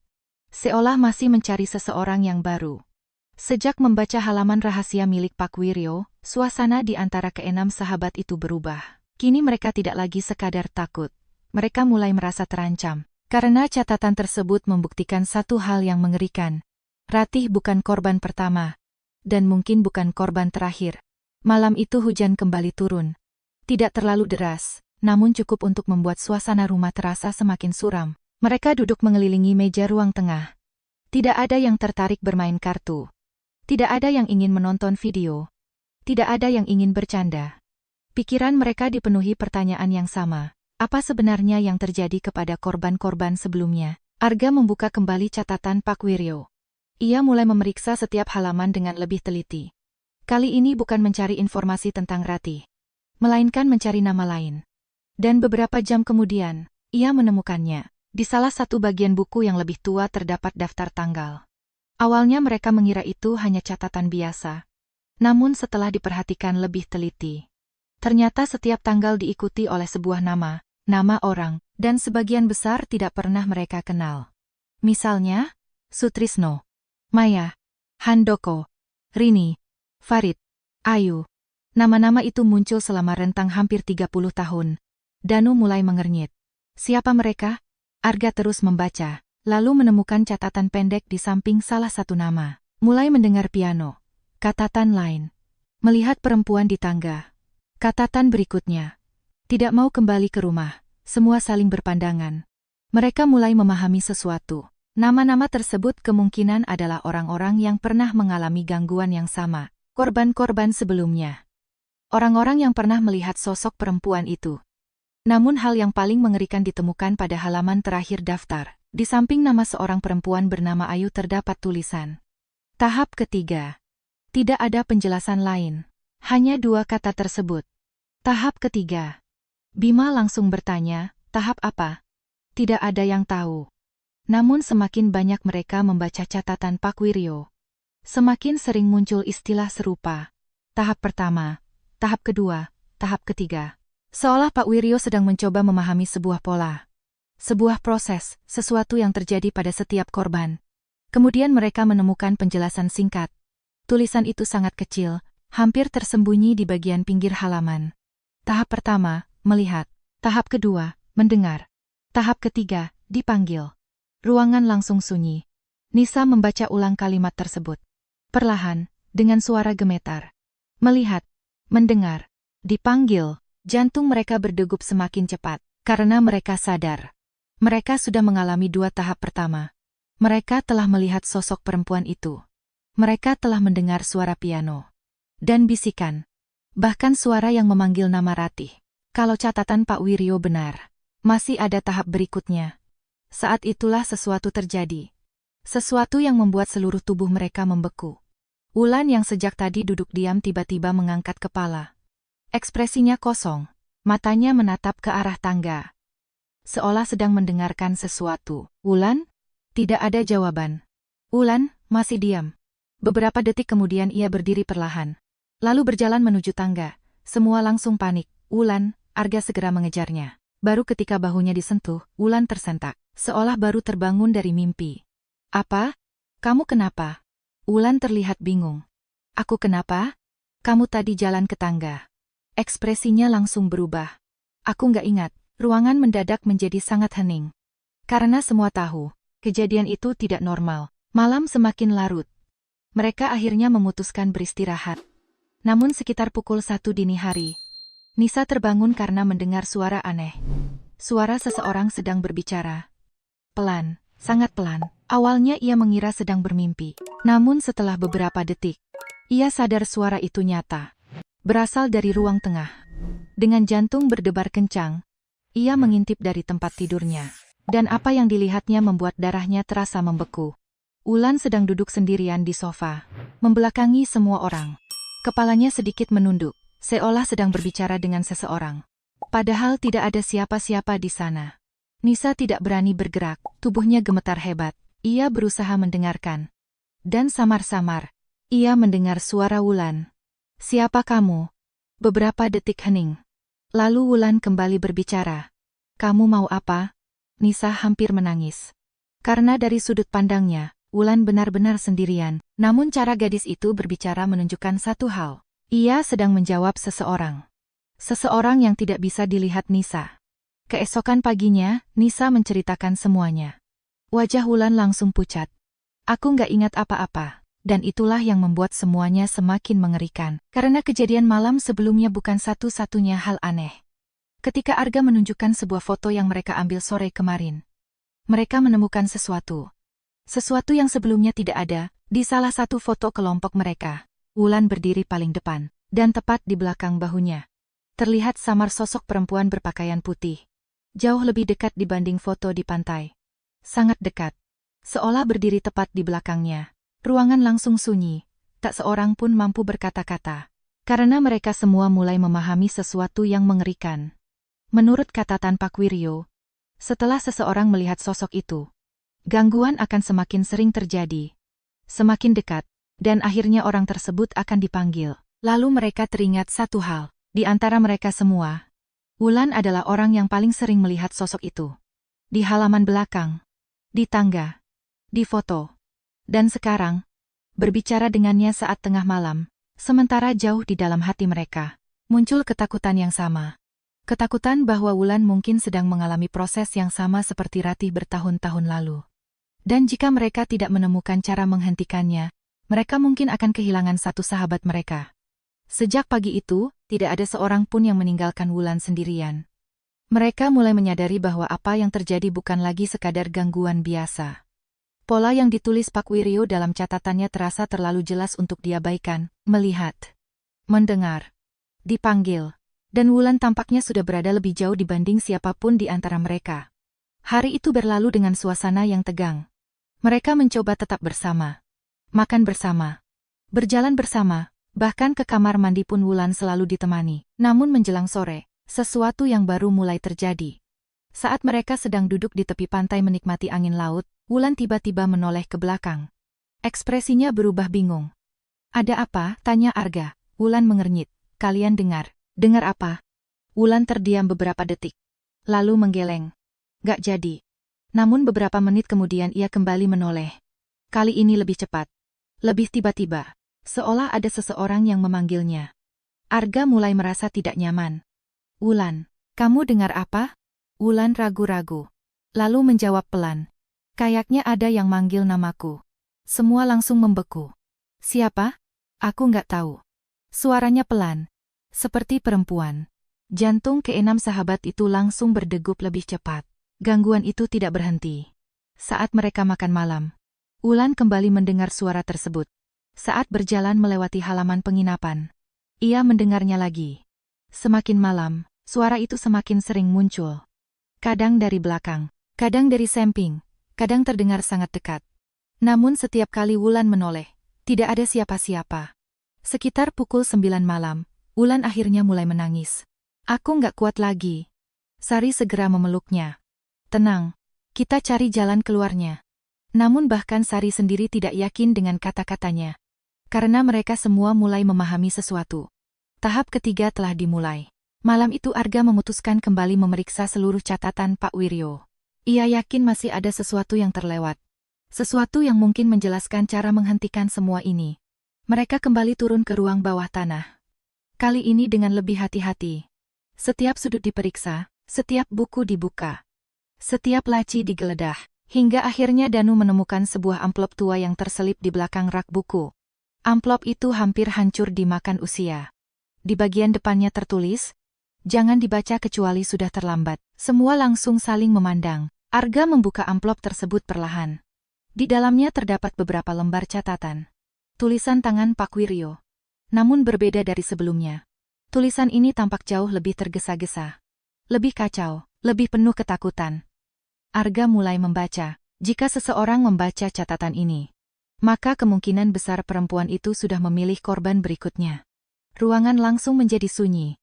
Seolah masih mencari seseorang yang baru. Sejak membaca halaman rahasia milik Pak Wiryo, suasana di antara keenam sahabat itu berubah. Kini mereka tidak lagi sekadar takut. Mereka mulai merasa terancam. Karena catatan tersebut membuktikan satu hal yang mengerikan. Ratih bukan korban pertama. Dan mungkin bukan korban terakhir. Malam itu hujan kembali turun. Tidak terlalu deras, namun cukup untuk membuat suasana rumah terasa semakin suram. Mereka duduk mengelilingi meja ruang tengah. Tidak ada yang tertarik bermain kartu. Tidak ada yang ingin menonton video. Tidak ada yang ingin bercanda. Pikiran mereka dipenuhi pertanyaan yang sama. Apa sebenarnya yang terjadi kepada korban-korban sebelumnya? Arga membuka kembali catatan Pak Wiryo. Ia mulai memeriksa setiap halaman dengan lebih teliti. Kali ini bukan mencari informasi tentang Ratih, melainkan mencari nama lain. Dan beberapa jam kemudian, ia menemukannya. Di salah satu bagian buku yang lebih tua terdapat daftar tanggal. Awalnya mereka mengira itu hanya catatan biasa. Namun setelah diperhatikan lebih teliti, ternyata setiap tanggal diikuti oleh sebuah nama orang, dan sebagian besar tidak pernah mereka kenal. Misalnya, Sutrisno, Maya, Handoko, Rini, Farid, Ayu. Nama-nama itu muncul selama rentang hampir 30 tahun. Danu mulai mengernyit. Siapa mereka? Arga terus membaca, lalu menemukan catatan pendek di samping salah satu nama. Mulai mendengar piano. Catatan lain. Melihat perempuan di tangga. Catatan berikutnya. Tidak mau kembali ke rumah. Semua saling berpandangan. Mereka mulai memahami sesuatu. Nama-nama tersebut kemungkinan adalah orang-orang yang pernah mengalami gangguan yang sama. Korban-korban sebelumnya. Orang-orang yang pernah melihat sosok perempuan itu. Namun hal yang paling mengerikan ditemukan pada halaman terakhir daftar. Di samping nama seorang perempuan bernama Ayu terdapat tulisan. Tahap ketiga. Tidak ada penjelasan lain. Hanya dua kata tersebut. Tahap ketiga. Bima langsung bertanya, tahap apa? Tidak ada yang tahu. Namun semakin banyak mereka membaca catatan Pak Wiryo, semakin sering muncul istilah serupa. Tahap pertama, tahap kedua, tahap ketiga. Seolah Pak Wiryo sedang mencoba memahami sebuah pola. Sebuah proses, sesuatu yang terjadi pada setiap korban. Kemudian mereka menemukan penjelasan singkat. Tulisan itu sangat kecil, hampir tersembunyi di bagian pinggir halaman. Tahap pertama, melihat. Tahap kedua, mendengar. Tahap ketiga, dipanggil. Ruangan langsung sunyi. Nisa membaca ulang kalimat tersebut. Perlahan, dengan suara gemetar. Melihat, mendengar, dipanggil. Jantung mereka berdegup semakin cepat, karena mereka sadar. Mereka sudah mengalami dua tahap pertama. Mereka telah melihat sosok perempuan itu. Mereka telah mendengar suara piano. Dan bisikan. Bahkan suara yang memanggil nama Ratih. Kalau catatan Pak Wiryo benar, masih ada tahap berikutnya. Saat itulah sesuatu terjadi. Sesuatu yang membuat seluruh tubuh mereka membeku. Wulan yang sejak tadi duduk diam tiba-tiba mengangkat kepala. Ekspresinya kosong, matanya menatap ke arah tangga. Seolah sedang mendengarkan sesuatu. Wulan? Tidak ada jawaban. Wulan masih diam. Beberapa detik kemudian ia berdiri perlahan. Lalu berjalan menuju tangga. Semua langsung panik. Wulan, Arga segera mengejarnya. Baru ketika bahunya disentuh, Wulan tersentak. Seolah baru terbangun dari mimpi. Apa? Kamu kenapa? Wulan terlihat bingung. Aku kenapa? Kamu tadi jalan ke tangga. Ekspresinya langsung berubah. Aku nggak ingat. Ruangan mendadak menjadi sangat hening. Karena semua tahu, kejadian itu tidak normal. Malam semakin larut. Mereka akhirnya memutuskan beristirahat. Namun sekitar pukul 1 dini hari, Nisa terbangun karena mendengar suara aneh. Suara seseorang sedang berbicara. Pelan, sangat pelan. Awalnya ia mengira sedang bermimpi. Namun setelah beberapa detik, ia sadar suara itu nyata. Berasal dari ruang tengah. Dengan jantung berdebar kencang, ia mengintip dari tempat tidurnya. Dan apa yang dilihatnya membuat darahnya terasa membeku. Wulan sedang duduk sendirian di sofa, membelakangi semua orang. Kepalanya sedikit menunduk, seolah sedang berbicara dengan seseorang. Padahal tidak ada siapa-siapa di sana. Nisa tidak berani bergerak, tubuhnya gemetar hebat. Ia berusaha mendengarkan. Dan samar-samar, ia mendengar suara Wulan. Siapa kamu? Beberapa detik hening. Lalu Wulan kembali berbicara. Kamu mau apa? Nisa hampir menangis. Karena dari sudut pandangnya, Wulan benar-benar sendirian. Namun cara gadis itu berbicara menunjukkan satu hal. Ia sedang menjawab seseorang. Seseorang yang tidak bisa dilihat Nisa. Keesokan paginya, Nisa menceritakan semuanya. Wajah Wulan langsung pucat. Aku nggak ingat apa-apa. Dan itulah yang membuat semuanya semakin mengerikan. Karena kejadian malam sebelumnya bukan satu-satunya hal aneh. Ketika Arga menunjukkan sebuah foto yang mereka ambil sore kemarin, mereka menemukan sesuatu. Sesuatu yang sebelumnya tidak ada, di salah satu foto kelompok mereka. Wulan berdiri paling depan, dan tepat di belakang bahunya. Terlihat samar sosok perempuan berpakaian putih. Jauh lebih dekat dibanding foto di pantai. Sangat dekat. Seolah berdiri tepat di belakangnya. Ruangan langsung sunyi, tak seorang pun mampu berkata-kata. Karena mereka semua mulai memahami sesuatu yang mengerikan. Menurut catatan Pak Wiryo, setelah seseorang melihat sosok itu, gangguan akan semakin sering terjadi, semakin dekat, dan akhirnya orang tersebut akan dipanggil. Lalu mereka teringat satu hal, di antara mereka semua, Wulan adalah orang yang paling sering melihat sosok itu. Di halaman belakang, di tangga, di foto, dan sekarang, berbicara dengannya saat tengah malam, sementara jauh di dalam hati mereka, muncul ketakutan yang sama. Ketakutan bahwa Wulan mungkin sedang mengalami proses yang sama seperti Ratih bertahun-tahun lalu. Dan jika mereka tidak menemukan cara menghentikannya, mereka mungkin akan kehilangan satu sahabat mereka. Sejak pagi itu, tidak ada seorang pun yang meninggalkan Wulan sendirian. Mereka mulai menyadari bahwa apa yang terjadi bukan lagi sekadar gangguan biasa. Pola yang ditulis Pak Wiryo dalam catatannya terasa terlalu jelas untuk diabaikan, melihat, mendengar, dipanggil, dan Wulan tampaknya sudah berada lebih jauh dibanding siapapun di antara mereka. Hari itu berlalu dengan suasana yang tegang. Mereka mencoba tetap bersama, makan bersama, berjalan bersama, bahkan ke kamar mandi pun Wulan selalu ditemani. Namun menjelang sore, sesuatu yang baru mulai terjadi. Saat mereka sedang duduk di tepi pantai menikmati angin laut, Wulan tiba-tiba menoleh ke belakang. Ekspresinya berubah bingung. "Ada apa?" tanya Arga. Wulan mengernyit. "Kalian dengar?" "Dengar apa?" Wulan terdiam beberapa detik, lalu menggeleng. "Gak jadi." Namun beberapa menit kemudian ia kembali menoleh. Kali ini lebih cepat, lebih tiba-tiba, seolah ada seseorang yang memanggilnya. Arga mulai merasa tidak nyaman. "Wulan, kamu dengar apa?" Wulan ragu-ragu, lalu menjawab pelan. "Kayaknya ada yang manggil namaku." Semua langsung membeku. "Siapa?" "Aku nggak tahu." Suaranya pelan, seperti perempuan. Jantung keenam sahabat itu langsung berdegup lebih cepat. Gangguan itu tidak berhenti. Saat mereka makan malam, Wulan kembali mendengar suara tersebut. Saat berjalan melewati halaman penginapan, ia mendengarnya lagi. Semakin malam, suara itu semakin sering muncul. Kadang dari belakang, kadang dari samping, kadang terdengar sangat dekat. Namun setiap kali Wulan menoleh, tidak ada siapa-siapa. Sekitar pukul 9 malam, Wulan akhirnya mulai menangis. "Aku nggak kuat lagi." Sari segera memeluknya. "Tenang, kita cari jalan keluarnya." Namun bahkan Sari sendiri tidak yakin dengan kata-katanya. Karena mereka semua mulai memahami sesuatu. Tahap ketiga telah dimulai. Malam itu Arga memutuskan kembali memeriksa seluruh catatan Pak Wiryo. Ia yakin masih ada sesuatu yang terlewat. Sesuatu yang mungkin menjelaskan cara menghentikan semua ini. Mereka kembali turun ke ruang bawah tanah. Kali ini dengan lebih hati-hati. Setiap sudut diperiksa, setiap buku dibuka. Setiap laci digeledah, hingga akhirnya Danu menemukan sebuah amplop tua yang terselip di belakang rak buku. Amplop itu hampir hancur dimakan usia. Di bagian depannya tertulis, "Jangan dibaca kecuali sudah terlambat." Semua langsung saling memandang. Arga membuka amplop tersebut perlahan. Di dalamnya terdapat beberapa lembar catatan. Tulisan tangan Pak Wiryo. Namun berbeda dari sebelumnya. Tulisan ini tampak jauh lebih tergesa-gesa. Lebih kacau, lebih penuh ketakutan. Arga mulai membaca. Jika seseorang membaca catatan ini, maka kemungkinan besar perempuan itu sudah memilih korban berikutnya. Ruangan langsung menjadi sunyi.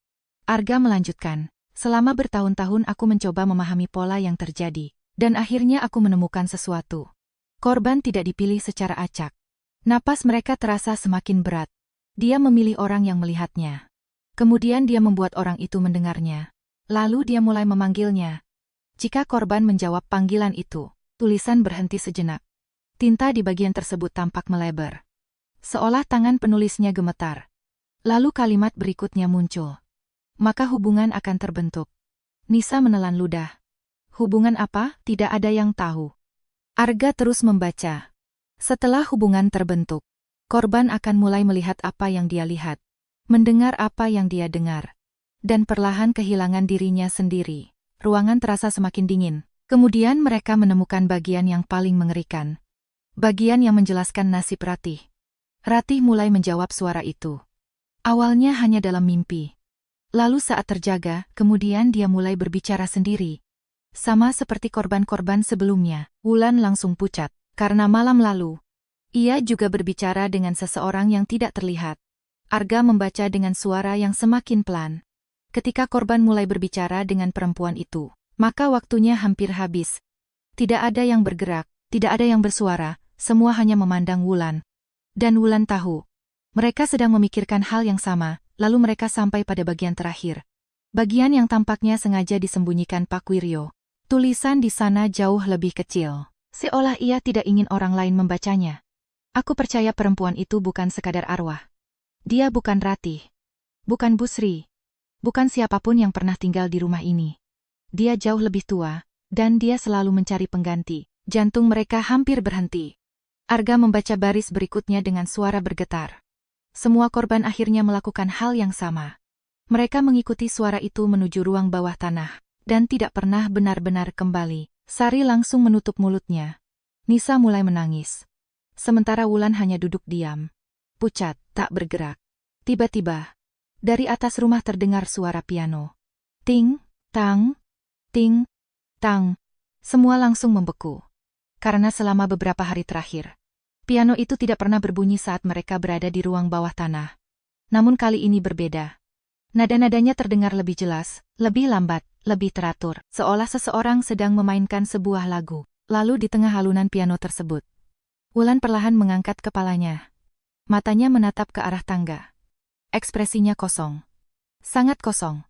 Arga melanjutkan, "Selama bertahun-tahun aku mencoba memahami pola yang terjadi, dan akhirnya aku menemukan sesuatu. Korban tidak dipilih secara acak. Napas mereka terasa semakin berat. Dia memilih orang yang melihatnya. Kemudian dia membuat orang itu mendengarnya. Lalu dia mulai memanggilnya. Jika korban menjawab panggilan itu, tulisan berhenti sejenak. Tinta di bagian tersebut tampak melebar. Seolah tangan penulisnya gemetar. Lalu kalimat berikutnya muncul. "Maka hubungan akan terbentuk." Nisa menelan ludah. Hubungan apa? Tidak ada yang tahu. Arga terus membaca. Setelah hubungan terbentuk, korban akan mulai melihat apa yang dia lihat, mendengar apa yang dia dengar, dan perlahan kehilangan dirinya sendiri. Ruangan terasa semakin dingin. Kemudian mereka menemukan bagian yang paling mengerikan. Bagian yang menjelaskan nasib Ratih. Ratih mulai menjawab suara itu. Awalnya hanya dalam mimpi. Lalu saat terjaga, kemudian dia mulai berbicara sendiri. Sama seperti korban-korban sebelumnya, Wulan langsung pucat. Karena malam lalu, ia juga berbicara dengan seseorang yang tidak terlihat. Arga membaca dengan suara yang semakin pelan. Ketika korban mulai berbicara dengan perempuan itu, maka waktunya hampir habis. Tidak ada yang bergerak, tidak ada yang bersuara, semua hanya memandang Wulan. Dan Wulan tahu. Mereka sedang memikirkan hal yang sama, lalu mereka sampai pada bagian terakhir. Bagian yang tampaknya sengaja disembunyikan Pak Wiryo. Tulisan di sana jauh lebih kecil, seolah ia tidak ingin orang lain membacanya. Aku percaya perempuan itu bukan sekadar arwah. Dia bukan Ratih, bukan Busri, bukan siapapun yang pernah tinggal di rumah ini. Dia jauh lebih tua, dan dia selalu mencari pengganti. Jantung mereka hampir berhenti. Arga membaca baris berikutnya dengan suara bergetar. Semua korban akhirnya melakukan hal yang sama. Mereka mengikuti suara itu menuju ruang bawah tanah, dan tidak pernah benar-benar kembali. Sari langsung menutup mulutnya. Nisa mulai menangis. Sementara Wulan hanya duduk diam. Pucat, tak bergerak. Tiba-tiba, dari atas rumah terdengar suara piano. Ting, tang, ting, tang. Semua langsung membeku. Karena selama beberapa hari terakhir, piano itu tidak pernah berbunyi saat mereka berada di ruang bawah tanah. Namun kali ini berbeda. Nada-nadanya terdengar lebih jelas, lebih lambat, lebih teratur, seolah seseorang sedang memainkan sebuah lagu. Lalu di tengah alunan piano tersebut, Wulan perlahan mengangkat kepalanya. Matanya menatap ke arah tangga. Ekspresinya kosong. Sangat kosong.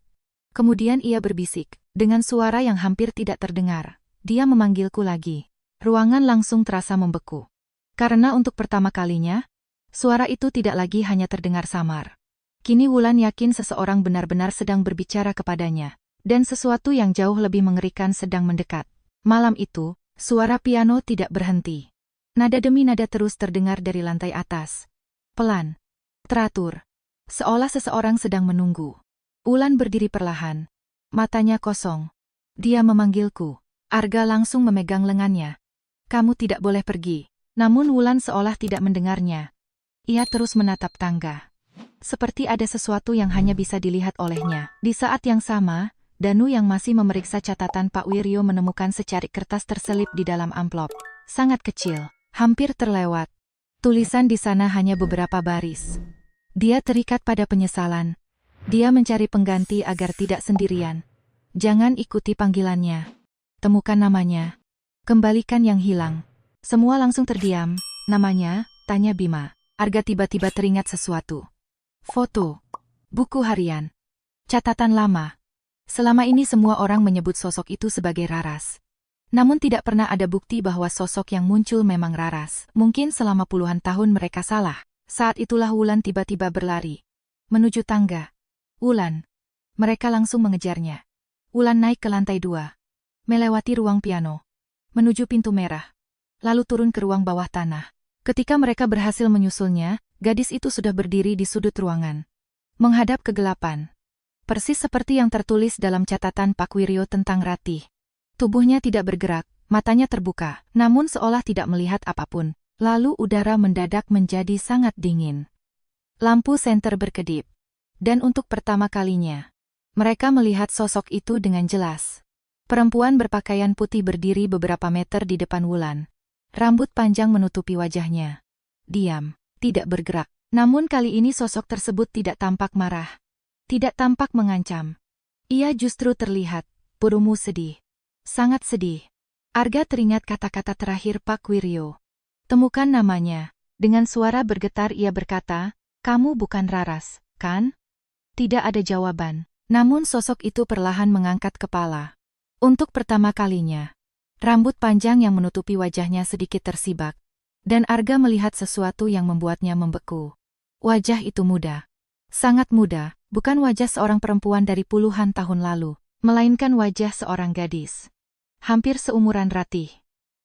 Kemudian ia berbisik, dengan suara yang hampir tidak terdengar. Dia memanggilku lagi. Ruangan langsung terasa membeku. Karena untuk pertama kalinya, suara itu tidak lagi hanya terdengar samar. Kini Wulan yakin seseorang benar-benar sedang berbicara kepadanya, dan sesuatu yang jauh lebih mengerikan sedang mendekat. Malam itu, suara piano tidak berhenti. Nada demi nada terus terdengar dari lantai atas. Pelan, teratur, seolah seseorang sedang menunggu. Wulan berdiri perlahan. Matanya kosong. Dia memanggilku. Arga langsung memegang lengannya. Kamu tidak boleh pergi. Namun Wulan seolah tidak mendengarnya. Ia terus menatap tangga. Seperti ada sesuatu yang hanya bisa dilihat olehnya. Di saat yang sama, Danu yang masih memeriksa catatan Pak Wiryo menemukan secarik kertas terselip di dalam amplop. Sangat kecil, hampir terlewat. Tulisan di sana hanya beberapa baris. Dia terikat pada penyesalan. Dia mencari pengganti agar tidak sendirian. Jangan ikuti panggilannya. Temukan namanya. Kembalikan yang hilang. Semua langsung terdiam. Namanya, tanya Bima. Arga tiba-tiba teringat sesuatu. Foto. Buku harian. Catatan lama. Selama ini semua orang menyebut sosok itu sebagai Raras. Namun tidak pernah ada bukti bahwa sosok yang muncul memang Raras. Mungkin selama puluhan tahun mereka salah. Saat itulah Wulan tiba-tiba berlari. Menuju tangga. Wulan. Mereka langsung mengejarnya. Wulan naik ke lantai 2. Melewati ruang piano. Menuju pintu merah. Lalu turun ke ruang bawah tanah. Ketika mereka berhasil menyusulnya, gadis itu sudah berdiri di sudut ruangan. Menghadap kegelapan. Persis seperti yang tertulis dalam catatan Pak Wiryo tentang Ratih. Tubuhnya tidak bergerak, matanya terbuka, namun seolah tidak melihat apapun. Lalu udara mendadak menjadi sangat dingin. Lampu senter berkedip. Dan untuk pertama kalinya, mereka melihat sosok itu dengan jelas. Perempuan berpakaian putih berdiri beberapa meter di depan Wulan. Rambut panjang menutupi wajahnya. Diam, tidak bergerak. Namun kali ini sosok tersebut tidak tampak marah. Tidak tampak mengancam. Ia justru terlihat, purumu sedih. Sangat sedih. Arga teringat kata-kata terakhir Pak Wiryo. Temukan namanya. Dengan suara bergetar ia berkata, kamu bukan Raras, kan? Tidak ada jawaban. Namun sosok itu perlahan mengangkat kepala. Untuk pertama kalinya, rambut panjang yang menutupi wajahnya sedikit tersibak. Dan Arga melihat sesuatu yang membuatnya membeku. Wajah itu muda. Sangat muda, bukan wajah seorang perempuan dari puluhan tahun lalu, melainkan wajah seorang gadis. Hampir seumuran Ratih.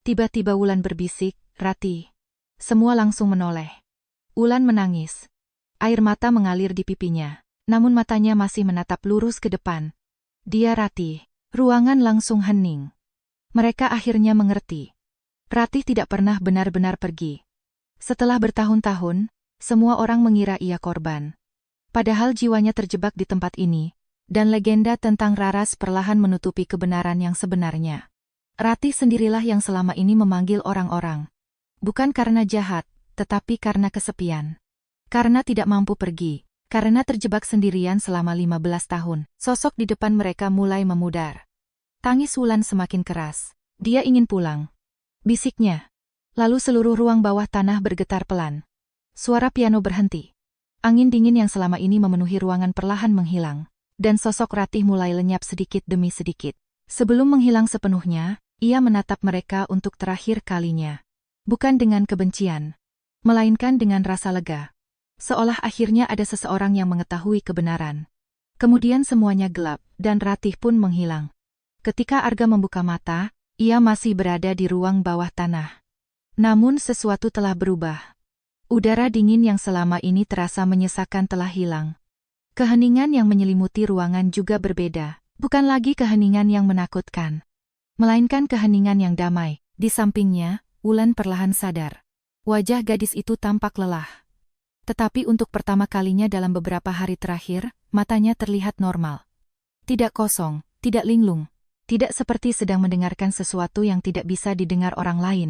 Tiba-tiba Wulan berbisik, Ratih. Semua langsung menoleh. Wulan menangis. Air mata mengalir di pipinya, namun matanya masih menatap lurus ke depan. Dia Ratih. Ruangan langsung hening. Mereka akhirnya mengerti. Ratih tidak pernah benar-benar pergi. Setelah bertahun-tahun, semua orang mengira ia korban. Padahal jiwanya terjebak di tempat ini, dan legenda tentang Raras perlahan menutupi kebenaran yang sebenarnya. Ratih sendirilah yang selama ini memanggil orang-orang. Bukan karena jahat, tetapi karena kesepian. Karena tidak mampu pergi. Karena terjebak sendirian selama 15 tahun, sosok di depan mereka mulai memudar. Tangis Wulan semakin keras. Dia ingin pulang. Bisiknya. Lalu seluruh ruang bawah tanah bergetar pelan. Suara piano berhenti. Angin dingin yang selama ini memenuhi ruangan perlahan menghilang. Dan sosok Ratih mulai lenyap sedikit demi sedikit. Sebelum menghilang sepenuhnya, ia menatap mereka untuk terakhir kalinya. Bukan dengan kebencian, melainkan dengan rasa lega. Seolah akhirnya ada seseorang yang mengetahui kebenaran. Kemudian semuanya gelap, dan Ratih pun menghilang. Ketika Arga membuka mata, ia masih berada di ruang bawah tanah. Namun sesuatu telah berubah. Udara dingin yang selama ini terasa menyesakan telah hilang. Keheningan yang menyelimuti ruangan juga berbeda. Bukan lagi keheningan yang menakutkan, melainkan keheningan yang damai. Di sampingnya, Wulan perlahan sadar. Wajah gadis itu tampak lelah. Tetapi untuk pertama kalinya dalam beberapa hari terakhir, matanya terlihat normal. Tidak kosong, tidak linglung. Tidak seperti sedang mendengarkan sesuatu yang tidak bisa didengar orang lain.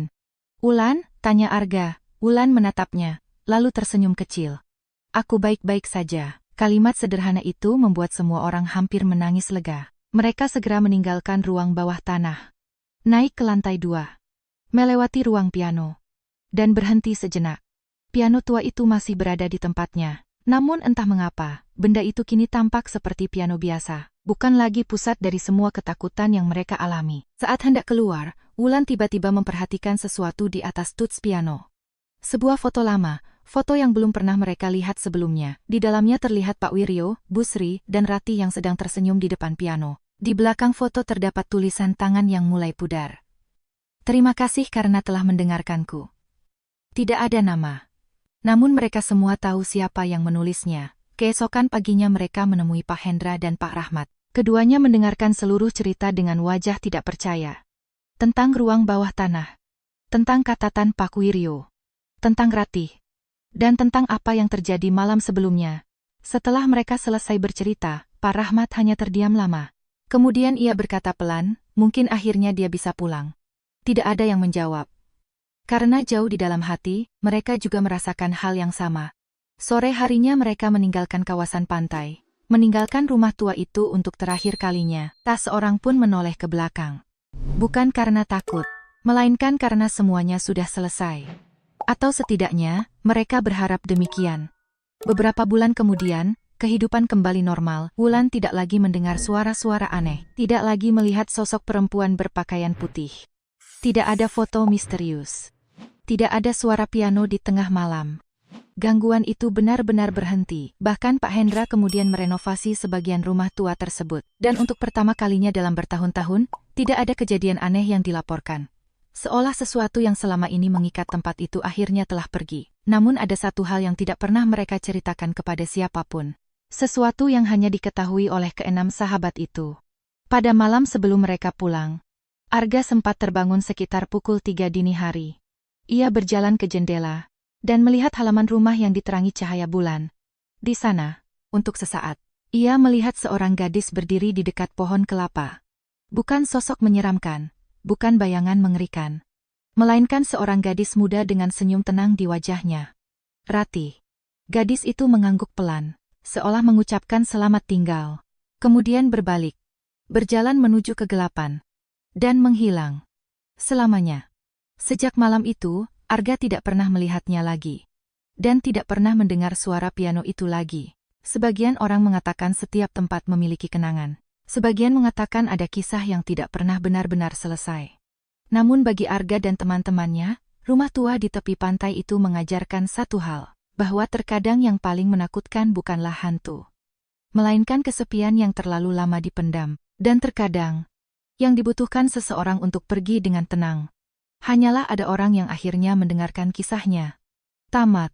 "Wulan?" tanya Arga. Wulan menatapnya, lalu tersenyum kecil. "Aku baik-baik saja." Kalimat sederhana itu membuat semua orang hampir menangis lega. Mereka segera meninggalkan ruang bawah tanah. Naik ke lantai 2. Melewati ruang piano. Dan berhenti sejenak. Piano tua itu masih berada di tempatnya. Namun entah mengapa, benda itu kini tampak seperti piano biasa. Bukan lagi pusat dari semua ketakutan yang mereka alami. Saat hendak keluar, Wulan tiba-tiba memperhatikan sesuatu di atas tuts piano. Sebuah foto lama, foto yang belum pernah mereka lihat sebelumnya. Di dalamnya terlihat Pak Wiryo, Bu Sri, dan Ratih yang sedang tersenyum di depan piano. Di belakang foto terdapat tulisan tangan yang mulai pudar. "Terima kasih karena telah mendengarkanku." Tidak ada nama. Namun mereka semua tahu siapa yang menulisnya. Keesokan paginya mereka menemui Pak Hendra dan Pak Rahmat. Keduanya mendengarkan seluruh cerita dengan wajah tidak percaya. Tentang ruang bawah tanah. Tentang catatan Pak Wiryo. Tentang Ratih. Dan tentang apa yang terjadi malam sebelumnya. Setelah mereka selesai bercerita, Pak Rahmat hanya terdiam lama. Kemudian ia berkata pelan, mungkin akhirnya dia bisa pulang. Tidak ada yang menjawab. Karena jauh di dalam hati, mereka juga merasakan hal yang sama. Sore harinya mereka meninggalkan kawasan pantai. Meninggalkan rumah tua itu untuk terakhir kalinya. Tak seorang pun menoleh ke belakang. Bukan karena takut, melainkan karena semuanya sudah selesai. Atau setidaknya, mereka berharap demikian. Beberapa bulan kemudian, kehidupan kembali normal. Wulan tidak lagi mendengar suara-suara aneh. Tidak lagi melihat sosok perempuan berpakaian putih. Tidak ada foto misterius. Tidak ada suara piano di tengah malam. Gangguan itu benar-benar berhenti. Bahkan Pak Hendra kemudian merenovasi sebagian rumah tua tersebut. Dan untuk pertama kalinya dalam bertahun-tahun, tidak ada kejadian aneh yang dilaporkan. Seolah sesuatu yang selama ini mengikat tempat itu akhirnya telah pergi. Namun ada satu hal yang tidak pernah mereka ceritakan kepada siapapun. Sesuatu yang hanya diketahui oleh keenam sahabat itu. Pada malam sebelum mereka pulang, Arga sempat terbangun sekitar pukul 3 dini hari. Ia berjalan ke jendela dan melihat halaman rumah yang diterangi cahaya bulan. Di sana, untuk sesaat, ia melihat seorang gadis berdiri di dekat pohon kelapa. Bukan sosok menyeramkan, bukan bayangan mengerikan, melainkan seorang gadis muda dengan senyum tenang di wajahnya. Ratih. Gadis itu mengangguk pelan, seolah mengucapkan selamat tinggal. Kemudian berbalik, berjalan menuju kegelapan, dan menghilang selamanya. Sejak malam itu, Arga tidak pernah melihatnya lagi. Dan tidak pernah mendengar suara piano itu lagi. Sebagian orang mengatakan setiap tempat memiliki kenangan. Sebagian mengatakan ada kisah yang tidak pernah benar-benar selesai. Namun bagi Arga dan teman-temannya, rumah tua di tepi pantai itu mengajarkan satu hal. Bahwa terkadang yang paling menakutkan bukanlah hantu. Melainkan kesepian yang terlalu lama dipendam. Dan terkadang, yang dibutuhkan seseorang untuk pergi dengan tenang. Hanyalah ada orang yang akhirnya mendengarkan kisahnya. Tamat.